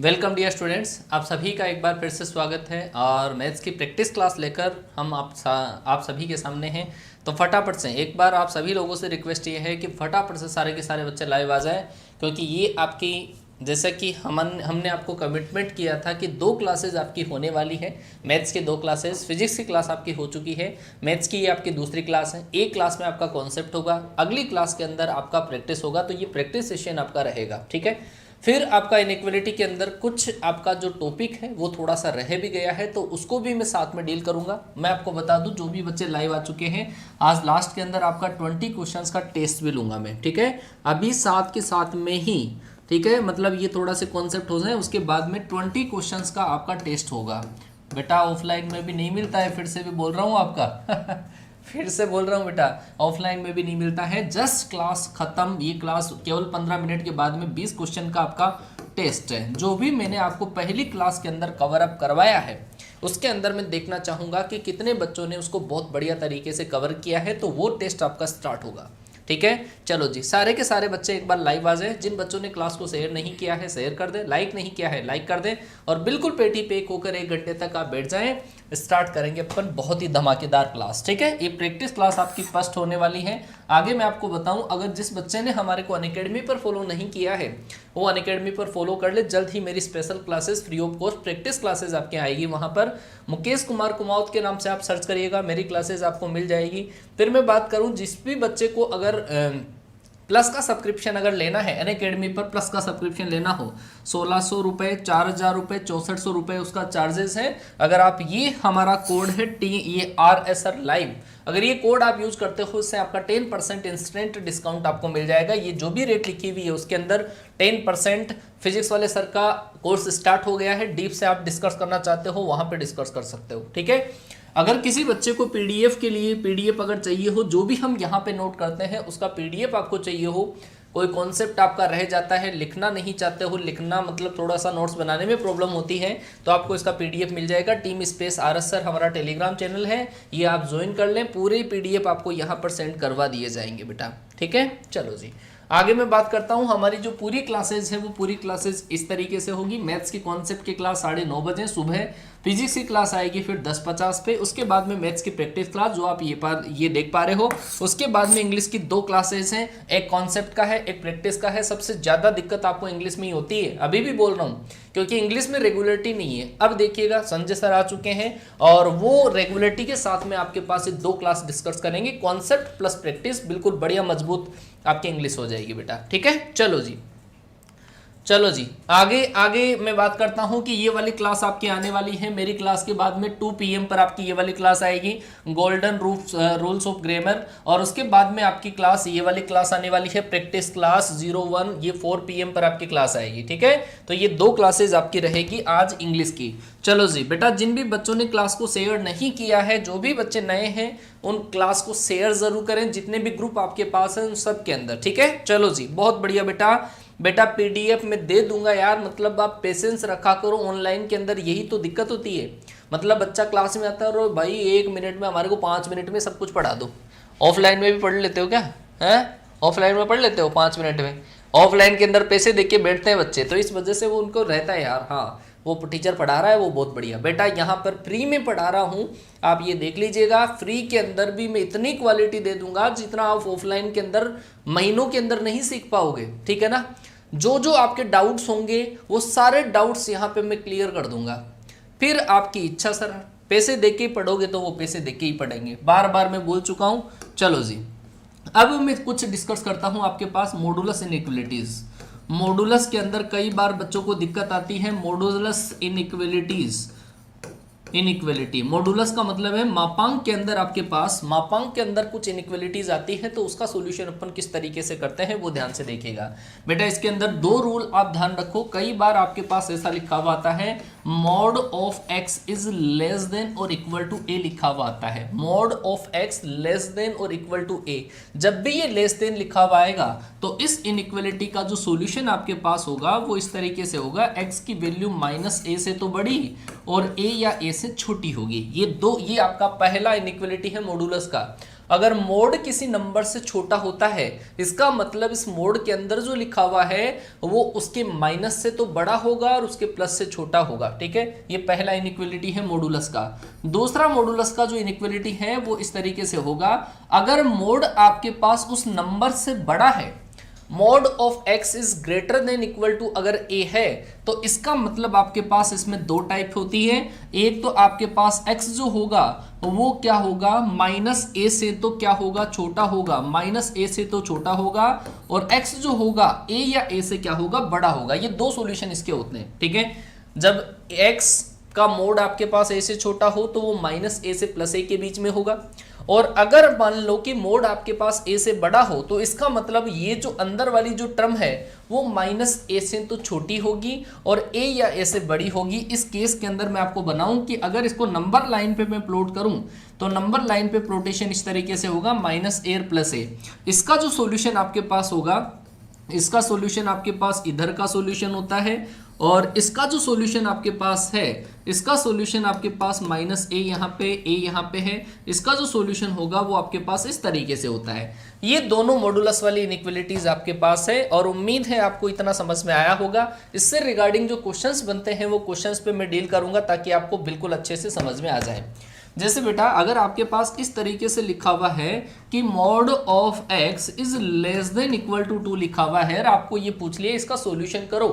Welcome dear students, आप सभी का एक बार फिर से स्वागत है। और मैथ्स की प्रैक्टिस क्लास लेकर हम आप सभी के सामने हैं। तो फटाफट से एक बार आप सभी लोगों से रिक्वेस्ट ये है कि फटाफट से सारे के सारे बच्चे लाइव आ जाएं, क्योंकि ये आपकी जैसा कि हमने आपको कमिटमेंट किया था कि 2 क्लासेज आपकी होने वाली है। मैथ्स के 2 क्लासेज, फिजिक्स की क्लास आपकी हो चुकी है, मैथ्स की ये आपकी दूसरी क्लास है। एक क्लास में आपका कॉन्सेप्ट होगा, अगली क्लास के अंदर आपका प्रैक्टिस होगा। तो ये प्रैक्टिस सेशन आपका रहेगा, ठीक है। फिर आपका इनइक्वलिटी के अंदर कुछ आपका जो टॉपिक है वो थोड़ा सा रह भी गया है, तो उसको भी मैं साथ में डील करूंगा। मैं आपको बता दूं, जो भी बच्चे लाइव आ चुके हैं, आज लास्ट के अंदर आपका 20 क्वेश्चंस का टेस्ट भी लूंगा मैं, ठीक है। अभी साथ के साथ में ही, ठीक है, मतलब ये थोड़ा से कॉन्सेप्ट हो जाए, उसके बाद में 20 क्वेश्चंस का आपका टेस्ट होगा। बेटा ऑफलाइन में भी नहीं मिलता है, फिर से भी बोल रहा हूँ आपका फिर से बोल रहा हूँ बेटा, ऑफलाइन में भी नहीं मिलता है। जस्ट क्लास खत्म, ये क्लास केवल 15 मिनट के बाद में 20 क्वेश्चन का आपका टेस्ट है। जो भी मैंने आपको पहली क्लास के अंदर कवर अप करवाया है, उसके अंदर मैं देखना चाहूँगा कि कितने बच्चों ने उसको बहुत बढ़िया तरीके से कवर किया है। तो वो टेस्ट आपका स्टार्ट होगा, ठीक है। चलो जी, सारे के सारे बच्चे एक बार लाइव आ जाए। जिन बच्चों ने क्लास को शेयर नहीं किया है शेयर कर दे, लाइक नहीं किया है लाइक कर दे, और बिल्कुल पेटी पे होकर 1 घंटे तक आप बैठ जाएं। स्टार्ट करेंगे अपन बहुत ही धमाकेदार क्लास, ठीक है। ये प्रैक्टिस क्लास आपकी फर्स्ट होने वाली है। आगे मैं आपको बताऊं, अगर जिस बच्चे ने हमारे को अनअकैडमी पर फॉलो नहीं किया है वो अनअकैडमी पर फॉलो कर ले। जल्द ही मेरी special classes free of cost practice classes आपके आएगी। वहां पर मुकेश कुमार कुमावत के नाम से आप सर्च करिएगा, मेरी क्लासेस आपको मिल जाएगी। फिर मैं बात करूं, जिस भी बच्चे को अगर प्लस का सब्सक्रिप्शन अगर लेना है, अनअकैडमी पर प्लस का सब्सक्रिप्शन लेना हो, 1600 रुपये, 4000 रुपये, 6400 रुपये उसका चार्जेस है। अगर आप ये हमारा कोड है ये RSR लाइव, अगर ये कोड आप यूज करते हो, उससे आपका 10% इंस्टेंट डिस्काउंट आपको मिल जाएगा। ये जो भी रेट लिखी हुई है उसके अंदर 10%। फिजिक्स वाले सर का कोर्स स्टार्ट हो गया है, डीप से आप डिस्कस करना चाहते हो वहां पे डिस्कस कर सकते हो, ठीक है। अगर किसी बच्चे को पीडीएफ के लिए पीडीएफ अगर चाहिए हो, जो भी हम यहाँ पे नोट करते हैं उसका पीडीएफ आपको चाहिए हो, कोई कॉन्सेप्ट आपका रह जाता है, लिखना नहीं चाहते हो, लिखना मतलब थोड़ा सा नोट्स बनाने में प्रॉब्लम होती है, तो आपको इसका पीडीएफ मिल जाएगा। टीम स्पेस RSR हमारा टेलीग्राम चैनल है, ये आप ज्वाइन कर लें। पूरे पीडीएफ आपको यहाँ पर सेंड करवा दिए जाएंगे बेटा, ठीक है। चलो जी, आगे मैं बात करता हूँ। हमारी जो पूरी क्लासेज है वो पूरी क्लासेज इस तरीके से होगी। मैथ्स की कॉन्सेप्ट की क्लास 9:30 बजे सुबह, फिजिक्स की क्लास आएगी फिर 10:50 पे, उसके बाद में मैथ्स की प्रैक्टिस क्लास जो आप ये देख पा रहे हो। उसके बाद में इंग्लिश की 2 क्लासेस हैं, एक कॉन्सेप्ट का है, एक प्रैक्टिस का है। सबसे ज़्यादा दिक्कत आपको इंग्लिश में ही होती है, अभी भी बोल रहा हूँ, क्योंकि इंग्लिश में रेगुलरिटी नहीं है। अब देखिएगा, संजय सर आ चुके हैं और वो रेगुलरिटी के साथ में आपके पास 2 क्लास डिस्कस करेंगे। कॉन्सेप्ट प्लस प्रैक्टिस, बिल्कुल बढ़िया मजबूत आपकी इंग्लिश हो जाएगी बेटा, ठीक है। चलो जी, आगे मैं बात करता हूं कि ये वाली क्लास आपकी आने वाली है। मेरी क्लास के बाद में 2 PM पर आपकी ये वाली क्लास आएगी, गोल्डन रूल्स ऑफ ग्रामर। और उसके बाद में आपकी क्लास ये वाली क्लास आने वाली है, प्रैक्टिस क्लास 01, ये 4 PM पर आपकी क्लास आएगी, ठीक है। तो ये 2 क्लासेज आपकी रहेगी आज इंग्लिश की। चलो जी बेटा, जिन भी बच्चों ने क्लास को शेयर नहीं किया है, जो भी बच्चे नए हैं, उन क्लास को शेयर जरूर करें, जितने भी ग्रुप आपके पास हैं उन सब के अंदर, ठीक है। चलो जी, बहुत बढ़िया बेटा पीडीएफ में दे दूंगा यार, मतलब आप पेशेंस रखा करो। ऑनलाइन के अंदर यही तो दिक्कत होती है, मतलब बच्चा क्लास में आता है और भाई 1 मिनट में, हमारे को 5 मिनट में सब कुछ पढ़ा दो। ऑफलाइन में भी पढ़ लेते हो क्या? है, ऑफलाइन में पढ़ लेते हो 5 मिनट में? ऑफलाइन के अंदर पैसे देके बैठते हैं बच्चे, तो इस वजह से वो उनको रहता है यार, हाँ वो टीचर पढ़ा रहा है वो बहुत बढ़िया। बेटा यहाँ पर फ्री में पढ़ा रहा हूँ, आप ये देख लीजिएगा। फ्री के अंदर भी मैं इतनी क्वालिटी दे दूंगा जितना आप ऑफलाइन के अंदर महीनों के अंदर नहीं सीख पाओगे, ठीक है ना। जो आपके डाउट्स होंगे वो सारे डाउट्स यहाँ पे मैं क्लियर कर दूंगा। फिर आपकी इच्छा सर, पैसे देके ही पढ़ोगे तो वो पैसे देके ही पढ़ेंगे, बार बार मैं बोल चुका हूँ। चलो जी, अब मैं कुछ डिस्कस करता हूँ आपके पास मॉडुलस इनइक्वलिटीज। मॉडुलस के अंदर कई बार बच्चों को दिक्कत आती है, मॉडुलस इनइक्वलिटी। मॉडुलस का मतलब है मापांक के अंदर, आपके पास मापांक के अंदर कुछ इनइक्वलिटीज आती है, तो उसका सॉल्यूशन अपन किस तरीके से करते हैं वो ध्यान से देखिएगा बेटा। इसके अंदर 2 रूल आप ध्यान रखो। कई बार आपके पास ऐसा लिखा हुआ आता है, mod of x is less then और इक्वल टू a लिखा हुआ आता है। Mod of x less than और इक्वल टू a, जब भी ये लेस देन लिखा हुआ आएगा तो इस इनइक्वलिटी का जो सॉल्यूशन आपके पास होगा वो इस तरीके से होगा, x की वैल्यू -a से तो बड़ी और a या a से छोटी होगी। ये आपका पहला इनइक्वलिटी है मॉडुलस का। अगर मोड किसी नंबर से छोटा होता है इसका मतलब इस मोड के अंदर जो लिखा हुआ है वो उसके माइनस से तो बड़ा होगा और उसके प्लस से छोटा होगा। ठीक है, ये पहला इनइक्वालिटी है मॉडुलस का। दूसरा मॉडुलस का जो इनइक्वालिटी है वो इस तरीके से होगा, अगर मोड आपके पास उस नंबर से बड़ा है, mod of x is greater than equal to अगर a है, तो इसका मतलब आपके पास इसमें दो टाइप होती है। एक तो आपके पास x जो होगा वो क्या होगा, माइनस a से तो क्या होगा, छोटा होगा, माइनस a से तो छोटा होगा, और x जो होगा a या a से क्या होगा, बड़ा होगा। ये दो सॉल्यूशन इसके होते हैं। ठीक है, जब x का मोड आपके पास a से छोटा हो तो वो माइनस a से प्लस a के बीच में होगा, और अगर मान लो कि मोड आपके पास a से बड़ा हो तो इसका मतलब ये जो अंदर वाली जो टर्म है वो माइनस a से तो छोटी होगी और a या a से बड़ी होगी। इस केस के अंदर मैं आपको बनाऊं कि अगर इसको नंबर लाइन पे मैं प्लॉट करूं तो नंबर लाइन पे प्लॉटेशन इस तरीके से होगा, माइनस a प्लस a। इसका जो सॉल्यूशन आपके पास होगा, इसका सॉल्यूशन आपके पास इधर का सॉल्यूशन होता है, और इसका जो सॉल्यूशन आपके पास है, इसका सॉल्यूशन आपके पास माइनस a यहाँ पे, a यहाँ पे है। इसका जो सॉल्यूशन होगा वो आपके पास इस तरीके से होता है। ये दोनों मॉडुलस वाली इनइक्वालिटीज आपके पास है, और उम्मीद है आपको इतना समझ में आया होगा। इससे रिगार्डिंग जो क्वेश्चंस बनते हैं वो क्वेश्चंस पे मैं डील करूंगा ताकि आपको बिल्कुल अच्छे से समझ में आ जाए। जैसे बेटा अगर आपके पास इस तरीके से लिखा हुआ है कि mod of x is less than equal to 2 लिखा हुआ है, और आपको ये पूछ लिया इसका सॉल्यूशन करो,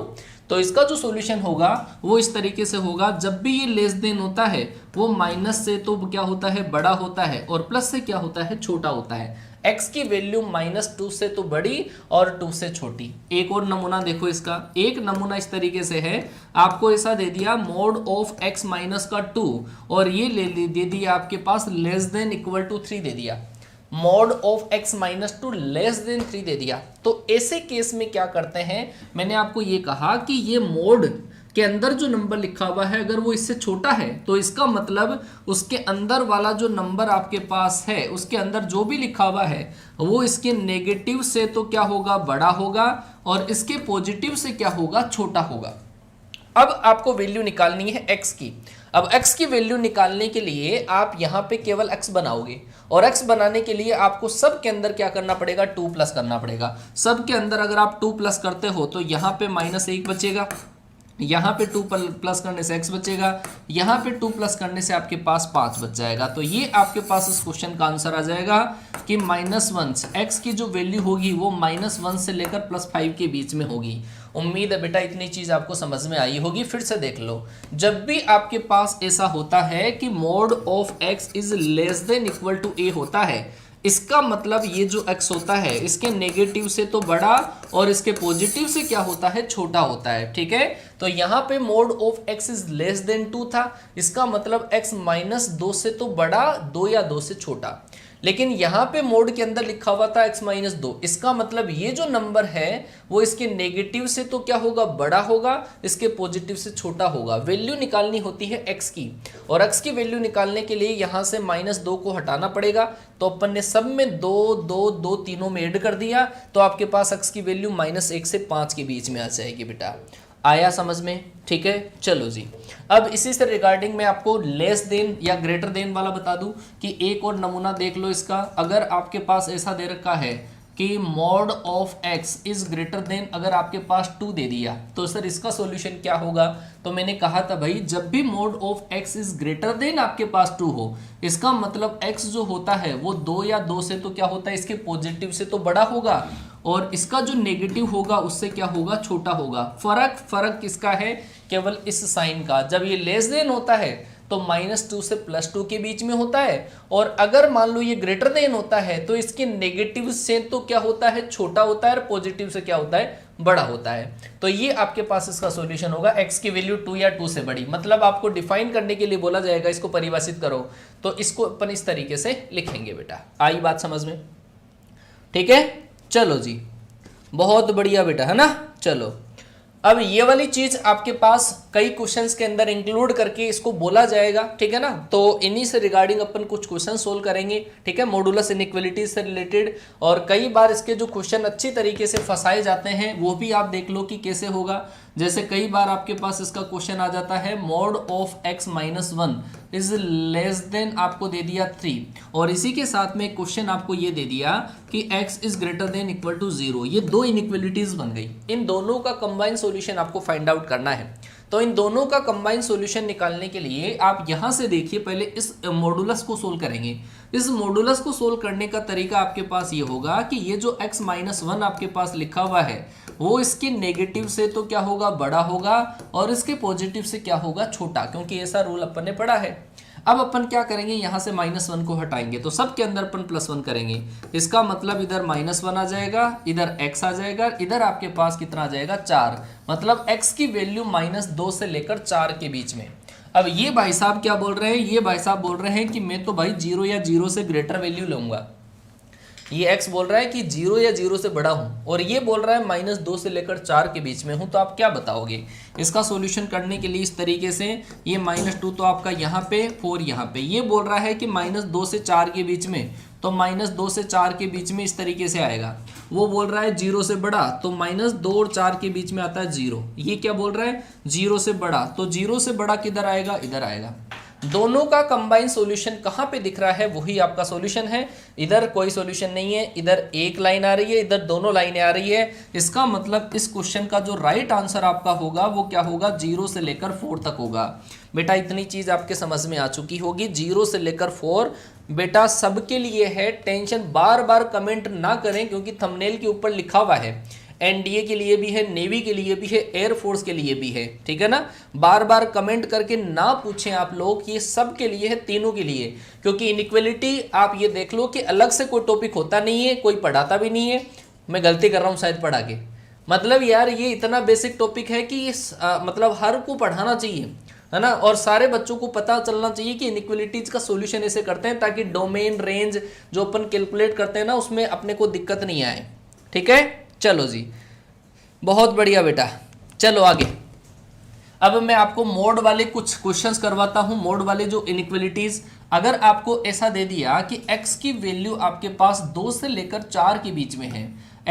तो इसका जो सॉल्यूशन होगा वो इस तरीके से होगा, जब भी ये लेस देन होता है वो माइनस से तो क्या होता है, बड़ा होता है, और प्लस से क्या होता है, छोटा होता है। x की वैल्यू -2 से तो बड़ी और 2 से छोटी। एक और नमूना देखो इसका, एक नमूना इस तरीके से है, आपको ऐसा दे दिया मोड ऑफ x माइनस का 2, और ये दे दिया आपके पास लेस देन इक्वल टू 3 दे दिया, mode of x minus 2 less than 3 दे दिया। तो ऐसे केस में क्या करते हैं, मैंने आपको ये कहा कि ये मोड के अंदर जो नंबर लिखा हुआ है अगर वो इससे छोटा है तो इसका मतलब उसके अंदर वाला जो नंबर आपके पास है उसके अंदर जो भी लिखा हुआ है वो इसके नेगेटिव से तो क्या होगा, बड़ा होगा, और इसके पॉजिटिव से क्या होगा, छोटा होगा। अब आपको वैल्यू निकालनी है x की। अब x की वैल्यू निकालने के लिए आप यहाँ पे केवल x बनाओगे, और x बनाने के लिए आपको सब के अंदर क्या करना पड़ेगा, 2 प्लस करना पड़ेगा। सब के अंदर अगर आप 2 प्लस करते हो तो यहाँ पे -1 बचेगा, यहाँ पे 2 प्लस करने से x बचेगा, यहाँ पे 2 प्लस करने से आपके पास 5 बच जाएगा। तो ये आपके पास इस क्वेश्चन का आंसर आ जाएगा कि -1 x की जो वैल्यू होगी वो -1 से लेकर +5 के बीच में होगी। उम्मीद है बेटा इतनी चीज आपको समझ में आई होगी। फिर से देख लो, जब भी आपके पास ऐसा होता है कि mod of x is less than equal to a होता है, इसका मतलब ये जो x होता है इसके नेगेटिव से तो बड़ा और इसके पॉजिटिव से क्या होता है, छोटा होता है। ठीक है, तो यहाँ पे mode of x is less then 2 था, इसका मतलब x -2 से तो बड़ा, 2 या 2 से छोटा। लेकिन यहाँ पे मोड के अंदर लिखा हुआ था x -2, इसका मतलब ये जो नंबर है वो इसके नेगेटिव से तो क्या होगा, बड़ा होगा, इसके पॉजिटिव से छोटा होगा। वैल्यू निकालनी होती है x की, और x की वैल्यू निकालने के लिए यहाँ से -2 को हटाना पड़ेगा। तो अपन ने सब में 2 2 2 तीनों में ऐड कर दिया, तो आपके पास x की वैल्यू -1 से 5 के बीच में आ जाएगी। बेटा आया समझ में? ठीक है, चलो जी। अब इसी से रिगार्डिंग मैं आपको लेस देन या ग्रेटर देन वाला बता दूं कि एक और नमूना देख लो इसका। अगर आपके पास ऐसा दे रखा है कि mod of x is greater then, अगर आपके पास 2 दे दिया तो सर इसका सॉल्यूशन क्या होगा। तो मैंने कहा था भाई जब भी mod of x is greater then आपके पास 2 हो, इसका मतलब x जो होता है वो 2 या 2 से तो क्या होता है, इसके पॉजिटिव से तो बड़ा होगा, और इसका जो नेगेटिव होगा उससे क्या होगा, छोटा होगा। फर्क किसका है, केवल इस साइन का। जब ये लेस देन होता है तो -2 से +2 के बीच में होता है, और अगर मान लो ये ग्रेटर देन होता है तो इसके नेगेटिव से तो क्या होता है, छोटा होता है, और पॉजिटिव से क्या होता है, बड़ा होता है। तो ये आपके पास इसका सॉल्यूशन होगा, x की वैल्यू 2 या 2 से बड़ी। मतलब आपको डिफाइन करने के लिए बोला जाएगा, इसको परिभाषित करो, तो इसको अपन इस तरीके से लिखेंगे। बेटा आई बात समझ में? ठीक है, चलो जी, बहुत बढ़िया बेटा, है ना। चलो अब ये वाली चीज आपके पास कई क्वेश्चंस के अंदर इंक्लूड करके इसको बोला जाएगा, ठीक है ना। तो इन्हीं से रिगार्डिंग अपन कुछ क्वेश्चन सोल्व करेंगे, ठीक है, मॉडुलस इनइक्वालिटीज से रिलेटेड। और कई बार इसके जो क्वेश्चन अच्छी तरीके से फंसाए जाते हैं वो भी आप देख लो कि कैसे होगा। जैसे कई बार आपके पास इसका क्वेश्चन आ जाता है mod of x -1 is less then आपको दे दिया 3, और इसी के साथ में क्वेश्चन आपको ये दे दिया कि x is greater than equal to 0। ये दो इनइक्वालिटीज बन गई। इन दोनों का कंबाइन सॉल्यूशन आपको फाइंड आउट करना है। तो इन दोनों का कंबाइन सॉल्यूशन निकालने के लिए आप यहां से देखिए, पहले इस मॉडुलस को सोल्व करेंगे। इस मॉडुलस को सोल्व करने का तरीका आपके पास ये होगा कि ये जो x माइनस 1 आपके पास लिखा हुआ है वो इसके नेगेटिव से तो क्या होगा, बड़ा होगा, और इसके पॉजिटिव से क्या होगा, छोटा, क्योंकि ऐसा रूल अपन ने पढ़ा है। अब अपन क्या करेंगे, यहां से -1 को हटाएंगे तो सबके अंदर अपन +1 करेंगे। इसका मतलब इधर -1 आ जाएगा, इधर x आ जाएगा, इधर आपके पास कितना आ जाएगा, 4। मतलब x की वैल्यू -2 से लेकर 4 के बीच में। अब ये भाई साहब क्या बोल रहे हैं, ये भाई साहब बोल रहे हैं कि मैं तो भाई 0 या 0 से ग्रेटर वैल्यू लूंगा। ये x बोल रहा है कि 0 या 0 से बड़ा हूं, और ये बोल रहा है -2 से लेकर 4 के बीच में हूं। तो आप क्या बताओगे इसका सॉल्यूशन करने के लिए? इस तरीके से ये -2 तो आपका यहाँ पे, 4 यहाँ पे। ये बोल रहा है कि -2 से 4 के बीच में, तो -2 से 4 के बीच में इस तरीके से आएगा। वो बोल रहा है 0 से बड़ा, तो -2 और 4 के बीच में आता है 0। ये क्या बोल रहा है, 0 से बड़ा, तो 0 से बड़ा किधर आएगा, इधर आएगा। दोनों का कंबाइन सॉल्यूशन कहां पे दिख रहा है, वही आपका सॉल्यूशन है। इधर कोई सॉल्यूशन नहीं है, इधर एक लाइन आ रही है, इधर दोनों लाइनें आ रही है। इसका मतलब इस क्वेश्चन का जो राइट आंसर आपका होगा वो क्या होगा, 0 से लेकर 4 तक होगा। बेटा इतनी चीज आपके समझ में आ चुकी होगी। 0 से लेकर 4 बेटा सबके लिए है। टेंशन बार बार कमेंट ना करें, क्योंकि थंबनेल के ऊपर लिखा हुआ है। एनडीए के लिए भी है, नेवी के लिए भी है, एयरफोर्स के लिए भी है, ठीक है ना। बार बार कमेंट करके ना पूछें आप लोग कि ये सब के लिए है, तीनों के लिए। क्योंकि इनइक्वालिटी आप ये देख लो कि अलग से कोई टॉपिक होता नहीं है, कोई पढ़ाता भी नहीं है। मैं गलती कर रहा हूँ शायद पढ़ा के, मतलब यार ये इतना बेसिक टॉपिक है कि ये मतलब हर को पढ़ाना चाहिए, है ना। और सारे बच्चों को पता चलना चाहिए कि इनइक्वालिटीज का सॉल्यूशन ऐसे करते हैं, ताकि डोमेन रेंज जो अपन कैलकुलेट करते हैं ना, उसमें अपने को दिक्कत नहीं आए, ठीक है। चलो जी, बहुत बढ़िया बेटा, चलो आगे। अब मैं आपको मोड वाले कुछ क्वेश्चंस करवाता हूं। मोड वाले जो इनइक्वालिटीज, अगर आपको ऐसा दे दिया कि x की वैल्यू आपके पास 2 से लेकर 4 के बीच में है,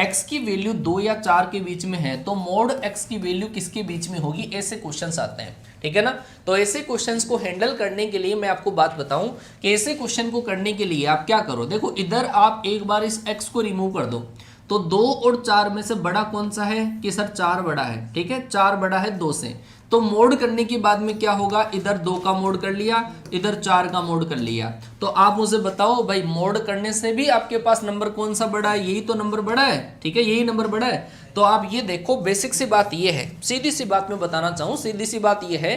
x की वैल्यू 2 या 4 के बीच में है, तो मोड x की वैल्यू किसके बीच में होगी, ऐसे क्वेश्चंस आते हैं, ठीक है ना। तो ऐसे क्वेश्चंस को हैंडल करने के लिए मैं आपको बात बताऊं कि ऐसे क्वेश्चन को करने के लिए आप क्या करो। देखो इधर आप एक बार इस x को रिमूव कर दो, तो 2 और 4 में से बड़ा कौन सा है, कि सर 4 बड़ा है, ठीक है। 4 बड़ा है 2 से, तो मोड करने के बाद में क्या होगा, इधर 2 का मोड कर लिया, इधर 4 का मोड कर लिया। तो आप मुझे बताओ भाई, मोड करने से भी आपके पास नंबर कौन सा बड़ा है, यही तो नंबर बड़ा है, ठीक है, यही नंबर बड़ा है। तो आप ये देखो, बेसिक सी बात ये है, सीधी सी बात मैं बताना चाहूँ, सीधी सी बात ये है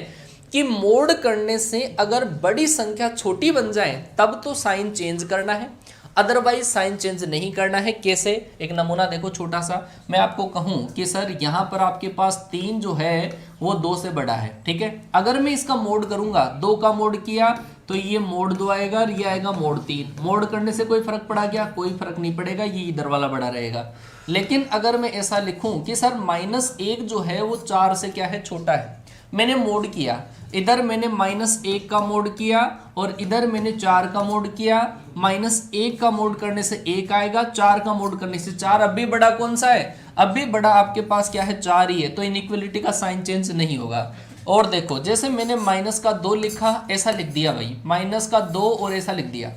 कि मोड करने से अगर बड़ी संख्या छोटी बन जाए तब तो साइन चेंज करना है, अदरवाइज साइन चेंज नहीं करना है। कैसे, एक नमूना देखो छोटा सा। मैं आपको कहूं कि सर यहाँ पर आपके पास 3 जो है वो 2 से बड़ा है, ठीक है। अगर मैं इसका मोड करूंगा, 2 का मोड किया तो ये मोड 2 आएगा और ये आएगा मोड 3। मोड करने से कोई फर्क पड़ा क्या, कोई फर्क नहीं पड़ेगा, ये इधर वाला बड़ा रहेगा। लेकिन अगर मैं ऐसा लिखूं कि सर -1 जो है वो 4 से क्या है, छोटा है, मैंने मोड किया, इधर मैंने -1 का मोड किया और इधर मैंने 4 का मोड किया। -1 का मोड करने से 1 आएगा, 4 का मोड करने से 4। अब भी बड़ा कौन सा है, अब भी बड़ा आपके पास क्या है, 4 ही है। तो इनइक्वालिटी का साइन चेंज नहीं होगा। और देखो जैसे मैंने -2 लिखा, ऐसा लिख दिया भाई, -2 और ऐसा लिख दिया,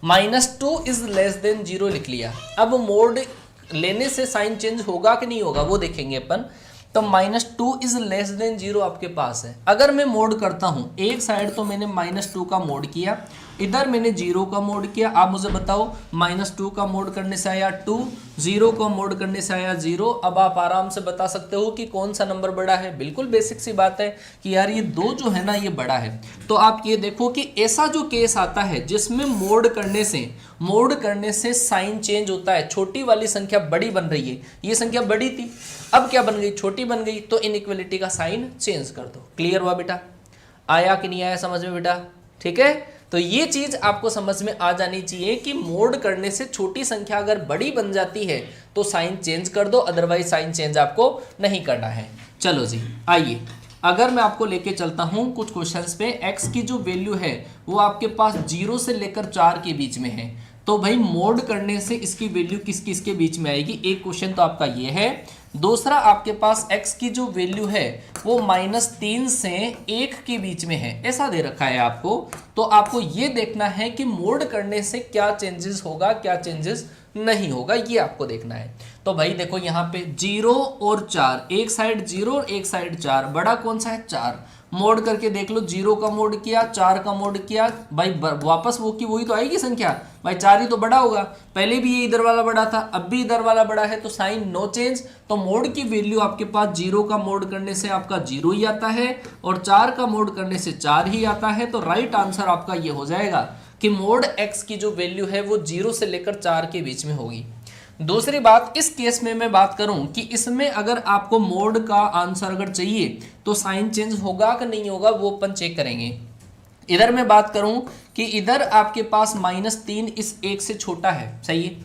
-2 इज लेस देन 0 लिख लिया। अब मोड लेने से साइन चेंज होगा कि नहीं होगा वो देखेंगे अपन। तो -2 इज लेस देन 0 आपके पास है। अगर मैं मोड करता हूं, एक साइड तो मैंने -2 का मोड किया, इधर मैंने 0 का मोड किया। आप मुझे बताओ, -2 का मोड करने से आया 2, 0 का मोड करने से आया 0। अब आप आराम से बता सकते हो कि कौन सा नंबर बड़ा है। बिल्कुल बेसिक सी बात है कि यार ये 2 जो है ना ये बड़ा है। तो आप ये देखो कि ऐसा जो केस आता है जिसमें मोड करने से साइन चेंज होता है, छोटी वाली संख्या बड़ी बन रही है, ये संख्या बड़ी थी, अब क्या बन गई, छोटी बन गई, तो इनइक्वालिटी का साइन चेंज कर दो। क्लियर हुआ बेटा, आया कि नहीं आया समझ में बेटा, ठीक है। तो ये चीज आपको समझ में आ जानी चाहिए कि मोड करने से छोटी संख्या अगर बड़ी बन जाती है तो साइन चेंज कर दो, अदरवाइज साइन चेंज आपको नहीं करना है। चलो जी आइए, अगर मैं आपको लेके चलता हूं कुछ क्वेश्चंस पे। x की जो वैल्यू है वो आपके पास 0 से लेकर 4 के बीच में है। तो भाई मोड करने से इसकी वैल्यू किसके बीच में आएगी, एक क्वेश्चन तो आपका ये है। दूसरा आपके पास x की जो वैल्यू है वो -3 से 1 के बीच में है, ऐसा दे रखा है आपको। तो आपको ये देखना है कि मोड करने से क्या चेंजेस होगा, क्या चेंजेस नहीं होगा, ये आपको देखना है। तो भाई देखो यहाँ पे 0 और 4, एक साइड 0 और एक साइड 4, बड़ा कौन सा है 4, मोड करके देख लो, 0 का मोड किया, 4 का मोड किया, भाई वापस वो की वही तो आएगी संख्या, भाई 4 ही तो बड़ा होगा, पहले भी ये इधर वाला बड़ा था, अब भी इधर वाला बड़ा है, तो साइन नो चेंज। तो मोड की वैल्यू आपके पास 0 का मोड करने से आपका 0 ही आता है और 4 का मोड करने से 4 ही आता है। तो राइट आंसर आपका ये हो जाएगा कि मोड x की जो वैल्यू है वो 0 से लेकर 4 के बीच में होगी। दूसरी बात, इस केस में मैं बात करूं कि इसमें अगर आपको मोड का आंसर अगर चाहिए तो साइन चेंज होगा कि नहीं होगा, वो अपन चेक करेंगे। इधर मैं बात करूं कि इधर आपके पास -3 इस 1 से छोटा है, सही है।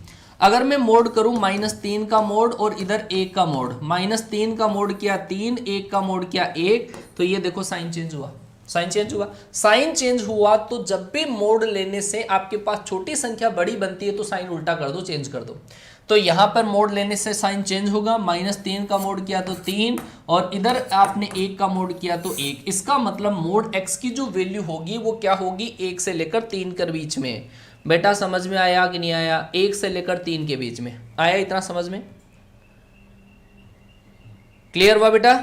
अगर मैं मोड करूं -3 का मोड और इधर 1 का मोड, -3 का मोड किया 3, 1 का मोड किया 1, तो ये देखो साइन चेंज हुआ, साइन चेंज हुआ। साइन चेंज हुआ तो जब भी मोड लेने से आपके पास छोटी संख्या बड़ी बनती है तो साइन उल्टा कर दो, चेंज कर दो। तो यहाँ पर मोड लेने से साइन चेंज होगा, -3 का मोड किया तो 3 और इधर आपने 1 का मोड किया तो 1। इसका मतलब मोड x की जो वैल्यू होगी वो क्या होगी, 1 से लेकर 3 के बीच में। बेटा समझ में आया कि नहीं आया, 1 से लेकर 3 के बीच में आया, इतना समझ में क्लियर हुआ बेटा?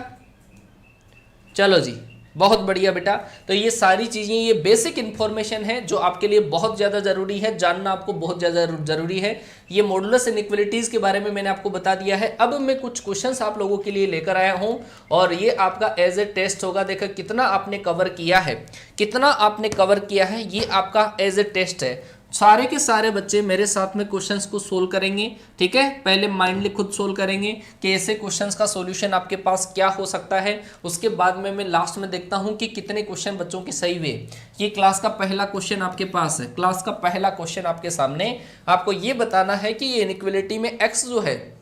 चलो जी, बहुत बढ़िया बेटा। तो ये सारी चीज़ें, ये बेसिक इन्फॉर्मेशन है जो आपके लिए बहुत ज़्यादा ज़रूरी है, जानना आपको बहुत ज़्यादा ज़रूरी है। ये मॉडुलस इनइक्वालिटीज़ के बारे में मैंने आपको बता दिया है। अब मैं कुछ क्वेश्चंस आप लोगों के लिए लेकर आया हूँ और ये आपका एज ए टेस्ट होगा। देखो कितना आपने कवर किया है, कितना आपने कवर किया है, ये आपका एज ए टेस्ट है। सारे के सारे बच्चे मेरे साथ में क्वेश्चंस को सोल्व करेंगे, ठीक है। पहले माइंडली खुद सोल्व करेंगे कि ऐसे क्वेश्चंस का सॉल्यूशन आपके पास क्या हो सकता है। उसके बाद में मैं लास्ट में देखता हूं कि कितने क्वेश्चन बच्चों के सही हुए। ये क्लास का पहला क्वेश्चन आपके पास है, क्लास का पहला क्वेश्चन आपके सामने। आपको ये बताना है कि ये इनइक्वालिटी में एक्स जो है,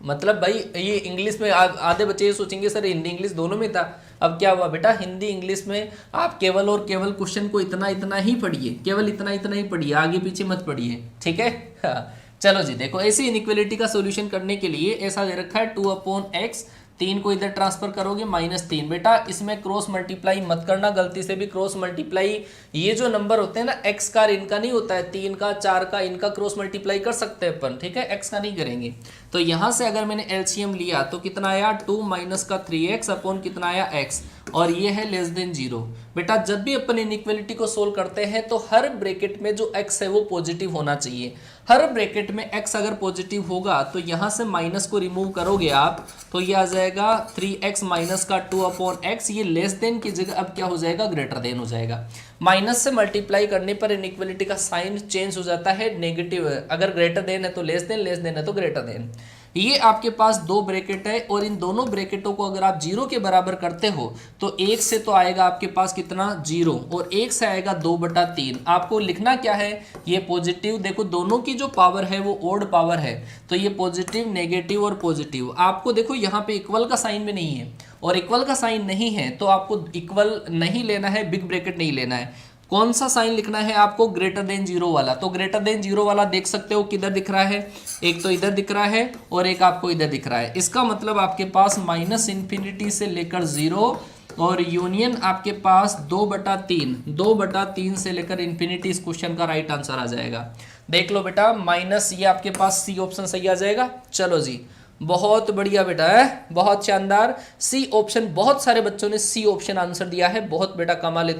मतलब भाई ये इंग्लिश में आधे बच्चे ये सोचेंगे सर हिंदी इंग्लिश दोनों में था। अब क्या हुआ बेटा, हिंदी इंग्लिश में आप केवल और केवल क्वेश्चन को इतना इतना ही पढ़िए, केवल इतना इतना ही पढ़िए, आगे पीछे मत पढ़िए, ठीक है। हाँ, चलो जी देखो, ऐसी इनइक्वालिटी का सॉल्यूशन करने के लिए ऐसा दे रखा है 2/x, 3 को इधर ट्रांसफर करोगे -3। बेटा इसमें क्रॉस मल्टीप्लाई मत करना गलती से भी, क्रॉस मल्टीप्लाई ये जो नंबर होते हैं ना x का, इनका नहीं होता है, 3 का 4 का, इनका क्रॉस मल्टीप्लाई कर सकते हैं अपन, ठीक है, x का नहीं करेंगे। तो यहाँ से अगर मैंने एलसीएम लिया तो कितना आया 2 माइनस का 3x अपॉन कितना आया x, और ये है <0। बेटा जब भी अपन इनइक्वालिटी को सोल्व करते हैं तो हर ब्रैकेट में जो x है वो पॉजिटिव होना चाहिए। हर ब्रैकेट में x अगर पॉजिटिव होगा तो यहाँ से माइनस को रिमूव करोगे आप तो ये आ जाएगा 3x माइनस का 2/x, ये लेस देन की जगह अब क्या हो जाएगा, ग्रेटर देन हो जाएगा। माइनस से मल्टीप्लाई करने पर इनइक्वालिटी का साइन चेंज हो जाता है नेगेटिव, अगर ग्रेटर देन है तो लेस देन है तो ग्रेटर देन। ये आपके पास दो ब्रैकेट है और इन दोनों ब्रैकेटों को अगर आप 0 के बराबर करते हो तो 1 से तो आएगा आपके पास कितना 0 और 1 से आएगा 2/3। आपको लिखना क्या है, ये पॉजिटिव, देखो दोनों की जो पावर है वो ओड पावर है, तो ये पॉजिटिव नेगेटिव और पॉजिटिव। आपको देखो यहाँ पे इक्वल का साइन भी नहीं है और इक्वल का साइन नहीं है तो आपको इक्वल नहीं लेना है, बिग ब्रैकेट नहीं लेना है। कौन सा साइन लिखना है आपको, ग्रेटर देन 0 वाला। तो ग्रेटर देन 0 वाला देख सकते हो किधर दिख रहा है, एक तो इधर दिख रहा है और एक आपको इधर दिख रहा है। इसका मतलब आपके पास -∞ से लेकर 0 और यूनियन आपके पास 2/3 से लेकर इन्फिनिटी इस क्वेश्चन का राइट आंसर आ जाएगा। देख लो बेटा, माइनस ये आपके पास सी ऑप्शन सही आ जाएगा। चलो जी बहुत बढ़िया बेटा है, बहुत शानदार, सी ऑप्शन, बहुत सारे बच्चों ने सी ऑप्शन आंसर दिया है, बहुत बेटा कमाल,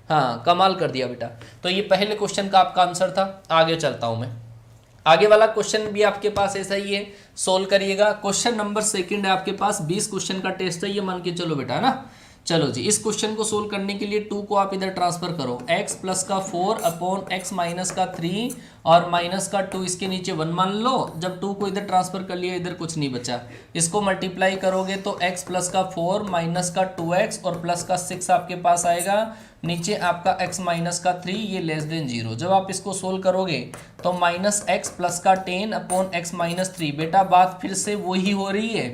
हाँ कमाल कर दिया बेटा। तो ये पहले क्वेश्चन का आपका आंसर था। आगे चलता हूं मैं, आगे वाला क्वेश्चन भी आपके पास ऐसा ही है, सोल्व करिएगा। क्वेश्चन नंबर 2 है आपके पास, 20 क्वेश्चन का टेस्ट है ये, मान के चलो बेटा, है ना। चलो जी, इस क्वेश्चन को सोल्व करने के लिए 2 को आप इधर ट्रांसफर करो, x प्लस का 4 अपॉन x माइनस का 3 और माइनस का 2 इसके नीचे 1 मान लो। जब 2 को इधर ट्रांसफर कर लिया, इधर कुछ नहीं बचा, इसको मल्टीप्लाई करोगे तो x प्लस का 4 माइनस का 2x और प्लस का 6 आपके पास आएगा। नीचे आपका x माइनस का 3 ये लेस देन 0। जब आप इसको सोल्व करोगे तो माइनस एक्स प्लस का 10 अपॉन एक्स माइनस 3। बेटा बात फिर से वही हो रही है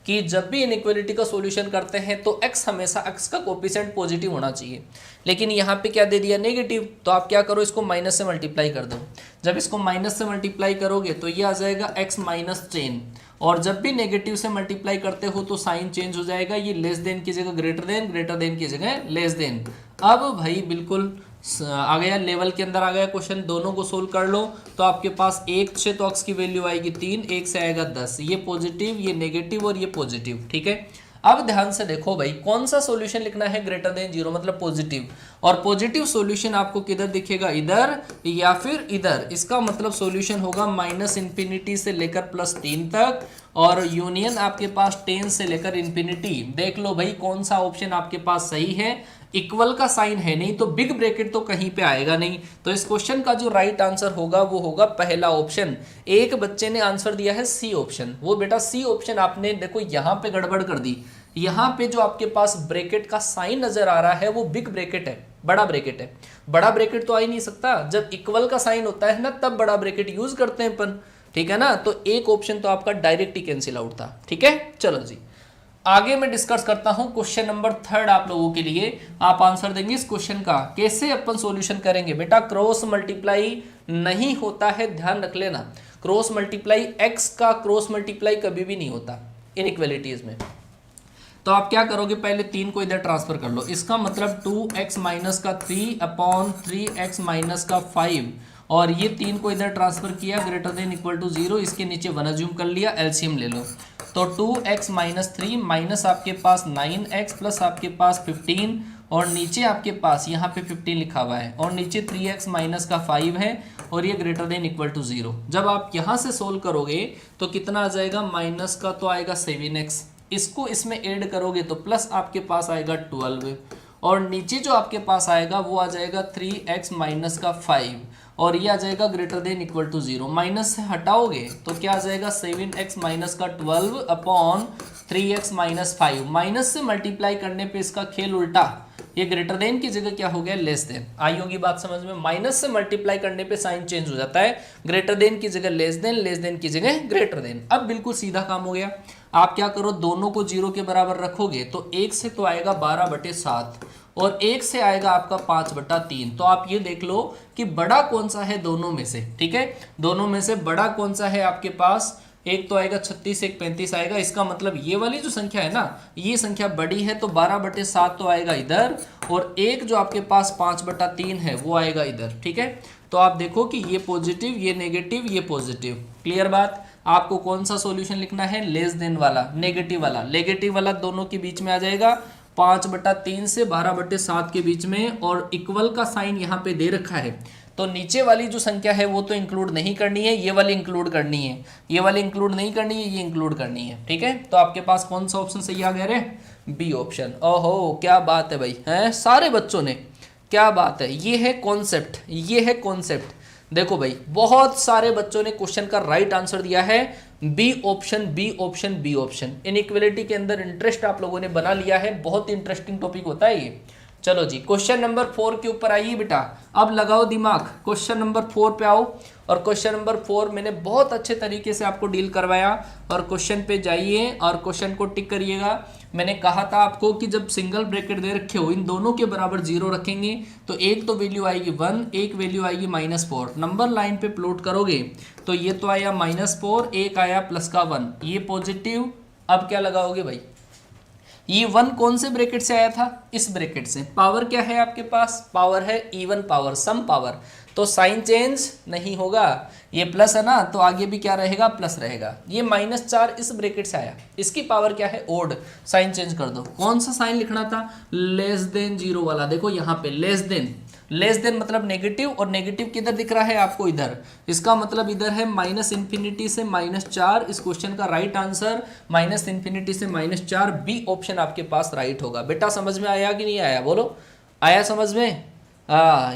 कि जब भी इनइक्वालिटी का सॉल्यूशन करते हैं तो x हमेशा x का कोफिशिएंट पॉजिटिव होना चाहिए, लेकिन यहाँ पे क्या दे दिया नेगेटिव। तो आप क्या करो, इसको माइनस से मल्टीप्लाई कर दो। जब इसको माइनस से मल्टीप्लाई करोगे तो ये आ जाएगा x माइनस 10, और जब भी नेगेटिव से मल्टीप्लाई करते हो तो साइन चेंज हो जाएगा, ये लेस देन की जगह ग्रेटर देन की जगह लेस देन। अब भाई बिल्कुल आ गया, लेवल के अंदर आ गया क्वेश्चन। दोनों को सोल्व कर लो तो आपके पास 1 से तो x की वैल्यू आएगी 3, 1 से आएगा 10, ये पॉजिटिव, ये नेगेटिव और ये पॉजिटिव। ठीक है, अब ध्यान से देखो भाई, कौन सा सॉल्यूशन लिखना है ग्रेटर देन 0 मतलब पॉजिटिव, और पॉजिटिव सॉल्यूशन आपको किधर दिखेगा, इधर या फिर इधर। इसका मतलब सॉल्यूशन होगा माइनस इन्फिनिटी से लेकर +3 तक, और यूनियन आपके पास 10 से लेकर इन्फिनिटी। देख लो भाई कौन सा ऑप्शन आपके पास सही है। इक्वल का साइन है नहीं तो बिग ब्रैकेट तो कहीं पे आएगा नहीं, तो इस क्वेश्चन का जो राइट आंसर होगा वो होगा पहला ऑप्शन। एक बच्चे ने आंसर दिया है सी ऑप्शन, वो बेटा सी ऑप्शन आपने देखो यहाँ पे गड़बड़ कर दी। यहाँ पे जो आपके पास ब्रैकेट का साइन नजर आ रहा है वो बिग ब्रैकेट है, बड़ा ब्रैकेट है। बड़ा ब्रैकेट तो आ ही नहीं सकता, जब इक्वल का साइन होता है ना तब बड़ा ब्रैकेट यूज करते हैं अपन, ठीक है ना। तो एक ऑप्शन तो आपका डायरेक्ट ही कैंसिल आउट था। ठीक है, चलो जी आगे मैं डिस्कस करता हूं क्वेश्चन नंबर 3 आप लोगों के लिए। आप आंसर देंगे इस क्वेश्चन का, कैसे अपन सॉल्यूशन करेंगे। बेटा क्रॉस मल्टीप्लाई नहीं होता है, ध्यान रख लेना। क्रॉस मल्टीप्लाई x का क्रॉस मल्टीप्लाई कभी भी नहीं होता इनइक्वालिटीज में। तो आप क्या करोगे, पहले 3 को इधर ट्रांसफर कर लो। इसका मतलब 2x माइनस का 3 अपॉन 3x माइनस का 5, और ये 3 को इधर ट्रांसफर किया ग्रेटर देन इक्वल टू 0, इसके नीचे 1 अज्यूम कर लिया, एलसीएम ले लो। तो 2x माइनस 3 माइनस आपके पास 9x प्लस आपके पास 15, और नीचे आपके पास यहाँ पे 15 लिखा हुआ है, और नीचे 3x माइनस का 5 है, और ये ग्रेटर देन इक्वल टू 0। जब आप यहाँ से सोल्व करोगे तो कितना आ जाएगा, माइनस का तो आएगा 7x, इसको इसमें ऐड करोगे तो प्लस आपके पास आएगा 12, और नीचे जो आपके पास आएगा वो आ जाएगा 3x माइनस का 5, और ये आ जाएगा greater than equal to 0। Minus से हटाओगे तो क्या आ जाएगा, 7x माइनस का 12 अपॉन 3x माइनस 5। माइनस से मल्टीप्लाई करने पे इसका खेल उल्टा, ये ग्रेटर देन की जगह क्या हो गया, लेस देन। आई होगी बात समझ में। माइनस से मल्टीप्लाई करने पे साइन चेंज हो जाता है, ग्रेटर देन की जगह लेस देन की जगह ग्रेटर देन। अब बिल्कुल सीधा काम हो गया। आप क्या करो, दोनों को 0 के बराबर रखोगे तो 1 से तो आएगा 12/7, और 1 से आएगा आपका 5/3। तो आप ये देख लो कि बड़ा कौन सा है दोनों में से। ठीक है, दोनों में से बड़ा कौन सा है आपके पास, एक तो आएगा 36, एक 35 आएगा। इसका मतलब ये वाली जो संख्या है ना, ये संख्या बड़ी है, तो 12/7 तो आएगा इधर, और एक जो आपके पास 5/3 है वो आएगा इधर। ठीक है, तो आप देखो कि ये पॉजिटिव, ये नेगेटिव, ये पॉजिटिव। क्लियर बात। आपको कौन सा सॉल्यूशन लिखना है, लेस देन वाला, नेगेटिव वाला। नेगेटिव वाला दोनों के बीच में आ जाएगा, 5/3 से 12/7 के बीच में, और इक्वल का साइन यहाँ पे दे रखा है, तो नीचे वाली जो संख्या है वो तो इंक्लूड नहीं करनी है, ये वाली इंक्लूड करनी है, ये वाली इंक्लूड नहीं करनी है, ये इंक्लूड करनी है। ठीक है, तो आपके पास कौन सा ऑप्शन सही आ गया रे, बी ऑप्शन। ओहो क्या बात है भाई, हैं सारे बच्चों ने, क्या बात है। ये है कॉन्सेप्ट, ये है कॉन्सेप्ट। देखो भाई बहुत सारे बच्चों ने क्वेश्चन का राइट आंसर दिया है B option, B option, B option. Inequality के अंदर इंटरेस्ट आप लोगों ने बना लिया है, बहुत इंटरेस्टिंग टॉपिक होता है ये। चलो जी क्वेश्चन नंबर 4 के ऊपर आइए बेटा, अब लगाओ दिमाग, क्वेश्चन नंबर 4 पे आओ। और क्वेश्चन नंबर 4 मैंने बहुत अच्छे तरीके से आपको डील करवाया, और क्वेश्चन पे जाइए और क्वेश्चन को टिक करिएगा। मैंने कहा था आपको कि जब सिंगल ब्रैकेट दे रखे हो, इन दोनों के बराबर 0 रखेंगे तो एक तो वैल्यू आएगी 1, एक वैल्यू आएगी -4। नंबर लाइन पे प्लॉट करोगे तो ये तो आया -4, एक आया प्लस का 1, ये पॉजिटिव। अब क्या लगाओगे भाई, ये 1 कौन से ब्रैकेट से आया था, इस ब्रैकेट से। पावर क्या है आपके पास, पावर है इवन पावर, सम पावर, तो साइन चेंज नहीं होगा। ये प्लस है ना, तो आगे भी क्या रहेगा, प्लस रहेगा। ये -4 इस ब्रैकेट से आया, इसकी पावर क्या है, ओड, साइन चेंज कर दो। कौन सा साइन लिखना था, लेस देन 0 वाला। देखो यहाँ पे लेस देन, लेस देन मतलब नेगेटिव, और नेगेटिव किधर दिख रहा है आपको, इधर। इसका मतलब इधर है -∞ से -4। इस क्वेश्चन का राइट आंसर -∞ से -4, बी ऑप्शन आपके पास राइट होगा। बेटा समझ में आया कि नहीं आया, बोलो आया समझ में।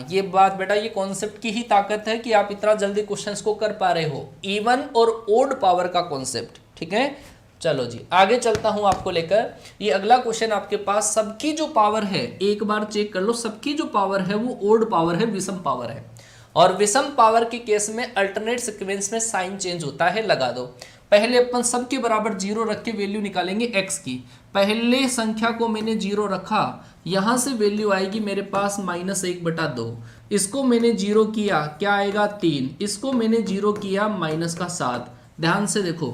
ये बात बेटा, ये कॉन्सेप्ट की ही ताकत है कि आप इतना जल्दी क्वेश्चंस को कर पा रहे हो, इवन और ओड पावर का कॉन्सेप्ट। ठीक है, चलो जी आगे चलता हूं आपको लेकर। ये अगला क्वेश्चन आपके पास, सबकी जो पावर है एक बार चेक कर लो, सबकी जो पावर है वो ओड पावर है, विषम पावर है। और विषम पावर के केस में अल्टरनेट सीक्वेंस में साइन चेंज होता है, लगा दो। पहले अपन सबके बराबर जीरो रख के वैल्यू निकालेंगे एक्स की। पहले संख्या को मैंने जीरो रखा, यहां से वैल्यू आएगी मेरे पास -1/2। इसको मैंने जीरो किया, क्या आएगा 3। इसको मैंने जीरो किया -7। ध्यान से देखो,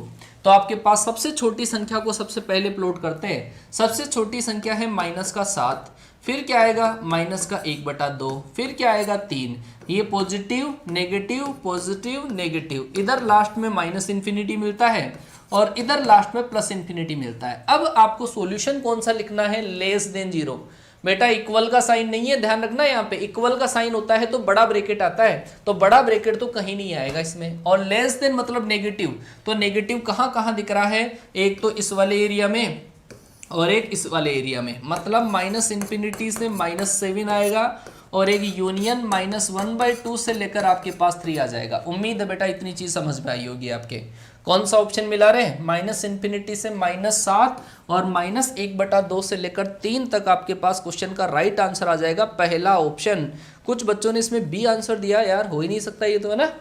तो आपके पास सबसे छोटी संख्या को सबसे पहले प्लॉट करते हैं। सबसे छोटी संख्या है -7, फिर क्या आएगा -1/2, फिर क्या आएगा 3। ये पॉजिटिव नेगेटिव पॉजिटिव नेगेटिव, इधर लास्ट में -∞ मिलता है और इधर लास्ट में +∞ मिलता है। अब आपको सॉल्यूशन कौन सा लिखना है, लेस देन जीरो। बेटा इक्वल का साइन नहीं है, ध्यान रखना। यहाँ पे इक्वल का साइन होता है तो बड़ा ब्रैकेट आता है, तो बड़ा ब्रैकेट तो कहीं नहीं आएगा इसमें। और लेस देन मतलब नेगेटिव, तो नेगेटिव कहाँ कहाँ दिख रहा है, एक तो इस वाले एरिया में और एक इस वाले एरिया में, मतलब -∞ से -7 आएगा और एक यूनियन -1/2 से लेकर आपके पास 3 आ जाएगा। उम्मीद है बेटा इतनी चीज समझ में आई होगी आपके। कौन सा ऑप्शन मिला रहे, -∞ से -7 और -1/2 से लेकर 3 तक आपके पास क्वेश्चन का राइट आंसर आ जाएगा, पहला ऑप्शन। कुछ बच्चों ने इसमें बी आंसर दिया, यार हो ही नहीं सकता ये तो, है ना।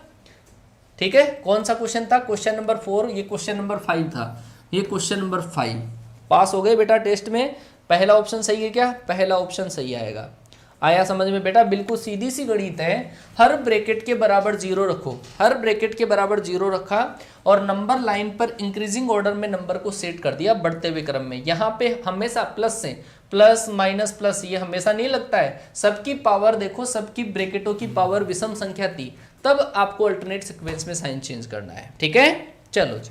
ठीक है, कौन सा क्वेश्चन था, क्वेश्चन नंबर 4, ये क्वेश्चन नंबर 5 था, ये क्वेश्चन नंबर 5। पास हो गए बेटा टेस्ट में। पहला ऑप्शन सही है क्या, पहला ऑप्शन सही आएगा। आया समझ में बेटा, बिल्कुल सीधी सी गणित है। हर ब्रैकेट के बराबर जीरो रखो, हर ब्रैकेट के बराबर जीरो रखा और नंबर लाइन पर इंक्रीजिंग ऑर्डर में नंबर को सेट कर दिया बढ़ते हुए क्रम में। यहाँ पे हमेशा प्लस से प्लस माइनस प्लस ये हमेशा नहीं लगता है। सबकी पावर देखो, सबकी ब्रैकेटों की पावर विषम संख्या थी, तब आपको अल्टरनेट सीक्वेंस में साइन चेंज करना है। ठीक है, चलो जी